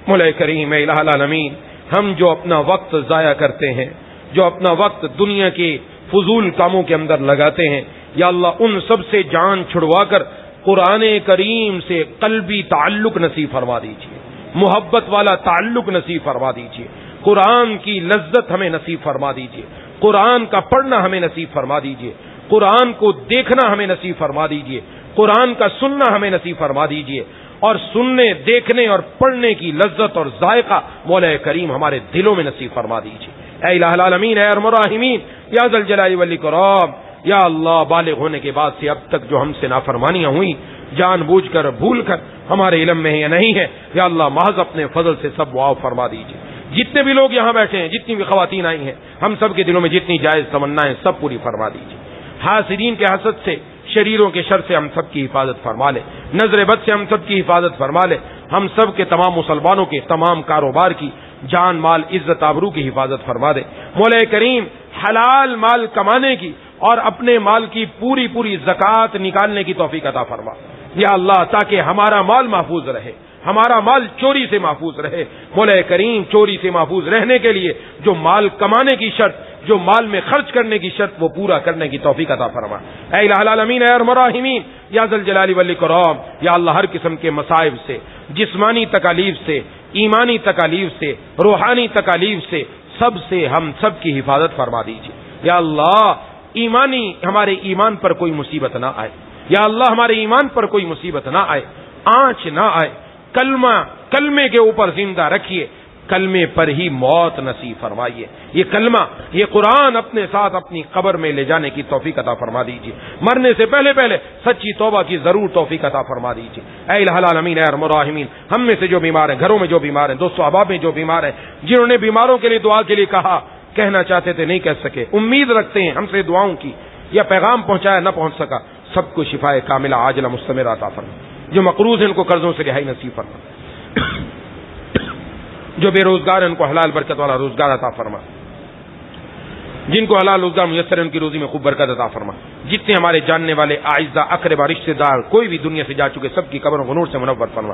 مولا کریم اے الہ العالمین ہم جو اپنا وقت ضائع کرتے ہیں، جو اپنا وقت دنیا کے فضول کاموں کے اندر لگاتے ہیں، یا اللہ ان سب سے جان چھڑوا کر قرآن کریم سے قلبی تعلق نصیب فرما دیجیے، محبت والا تعلق نصیب فرما دیجیے. قرآن کی لذت ہمیں نصیب فرما دیجیے، قرآن کا پڑھنا ہمیں نصیب فرما دیجیے، قرآن کو دیکھنا ہمیں نصیب فرما دیجیے، قرآن کا سننا ہمیں نصیب فرما دیجیے. اور سننے، دیکھنے اور پڑھنے کی لذت اور ذائقہ مولا کریم ہمارے دلوں میں نصیب فرما دیجیے. اے الہ العالمین اے ارحم الراحمین یا ذا الجلال والاکرام. یا اللہ بالغ ہونے کے بعد سے اب تک جو ہم سے نافرمانیاں ہوئیں، جان بوجھ کر، بھول کر، ہمارے علم میں ہے یا نہیں ہے، یا اللہ محض اپنے فضل سے سب معاف فرما دیجیے. جتنے بھی لوگ یہاں بیٹھے ہیں، جتنی بھی خواتین آئی ہیں، ہم سب کے دلوں میں جتنی جائز تمنائیں سب پوری فرما دیجیے. حاسدین کے حسد سے، شریروں کے شر سے ہم سب کی حفاظت فرما لے، نظر بد سے ہم سب کی حفاظت فرما لے. ہم سب کے تمام مسلمانوں کے تمام کاروبار کی، جان مال عزت آبرو کی حفاظت فرما دے. مولا کریم حلال مال کمانے کی اور اپنے مال کی پوری زکوٰۃ نکالنے کی توفیق عطا فرما. یا اللہ تاکہ ہمارا مال محفوظ رہے، ہمارا مال چوری سے محفوظ رہے۔ مولا کریم چوری سے محفوظ رہنے کے لیے جو مال کمانے کی شرط، جو مال میں خرچ کرنے کی شرط، وہ پورا کرنے کی توفیق عطا فرما۔ اے الہ العالمین، اے ارحم الراحمین، یا ذا الجلال والاکرام، یا اللہ ہر قسم کے مصائب سے، جسمانی تکالیف سے، ایمانی تکالیف سے، روحانی تکالیف سے ہم سب کی حفاظت فرما دیجیے۔ یا اللہ ہمارے ایمان پر کوئی مصیبت نہ آئے، یا اللہ ہمارے ایمان پر کوئی مصیبت نہ آئے، آنچ نہ آئے، کلمے کے اوپر زندہ رکھیے، کلمے پر ہی موت نصیب فرمائیے۔ یہ کلمہ، یہ قرآن اپنے ساتھ اپنی قبر میں لے جانے کی توفیق عطا فرما دیجیے، مرنے سے پہلے سچی توبہ کی ضرور توفیق عطا فرما دیجیے۔ اے الہ العالمین، اے ارحم الراحمین، ہم میں سے جو بیمار ہیں، گھروں میں جو بیمار ہیں، دوستو احباب میں جو بیمار ہیں، جنہوں نے بیماروں کے لیے دعا کے لیے کہا، کہنا چاہتے تھے نہیں کہہ سکے، امید رکھتے ہیں ہم سے دعاؤں کی، یا پیغام پہنچایا نہ پہنچ سکا، سب کو شفائے کاملہ عاجلہ مستمرہ عطا فرما۔ جو مقروض ہیں ان کو قرضوں سے رہائی نصیب فرما، جو بے روزگار ہیں ان کو حلال برکت والا روزگار عطا فرما، جن کو حلال روزگار میسر ہے ان کی روزی میں خوب برکت عطا فرما۔ جتنے ہمارے جاننے والے اعزاء اقربا رشتہ دار کوئی بھی دنیا سے جا چکے، سب کی قبروں کو نور سے منور فرما۔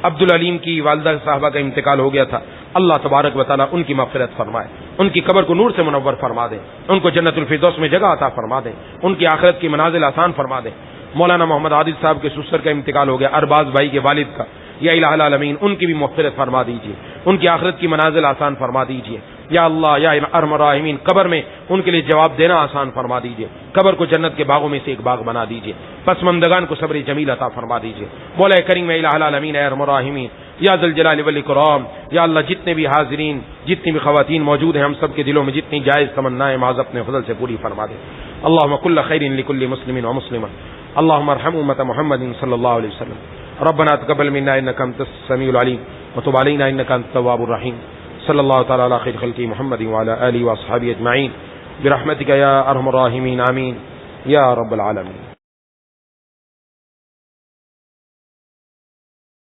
عبدالعلیم کی والدہ صاحبہ کا انتقال ہو گیا تھا، اللہ تبارک و تعالیٰ ان کی مغفرت فرمائے، ان کی قبر کو نور سے منور فرما دے، ان کو جنت الفردوس میں جگہ عطا فرما دے، ان کی آخرت کی منازل آسان فرما دے۔ مولانا محمد عادل صاحب کے سسر کا انتقال ہو گیا، ارباز بھائی کے والد کا، یا الہ العالمین ان کی بھی مغفرت فرما دیجیے، ان کی آخرت کی منازل آسان فرما دیجیے۔ یا اللہ، یا ارحم الراحمین، قبر میں ان کے لیے جواب دینا آسان فرما دیجیے، قبر کو جنت کے باغوں میں سے ایک باغ بنا دیجیے، پسماندگان کو صبر جمیل عطا فرما دیجیے۔ مولا کریم الہ العالمین، اے ارحم الراحمین، یا ذا الجلال والاکرام، یا اللہ جتنے بھی حاضرین، جتنی بھی خواتین موجود ہیں، ہم سب کے دلوں میں جتنی جائز تمنائیں معاذ اپنے فضل سے پوری فرما دے۔ اللهم كل خير لكل مسلم ومسلمة، اللهم ارحم امة محمد صلى الله عليه وسلم، ربنا تقبل منا انك انت السميع العليم وتب علينا انك انت التواب الرحيم، صلى الله تعالى على خير خلقه محمد وعلى آله واصحابه اجمعين برحمتك يا ارحم الراحمين، آمين يا رب العالمين۔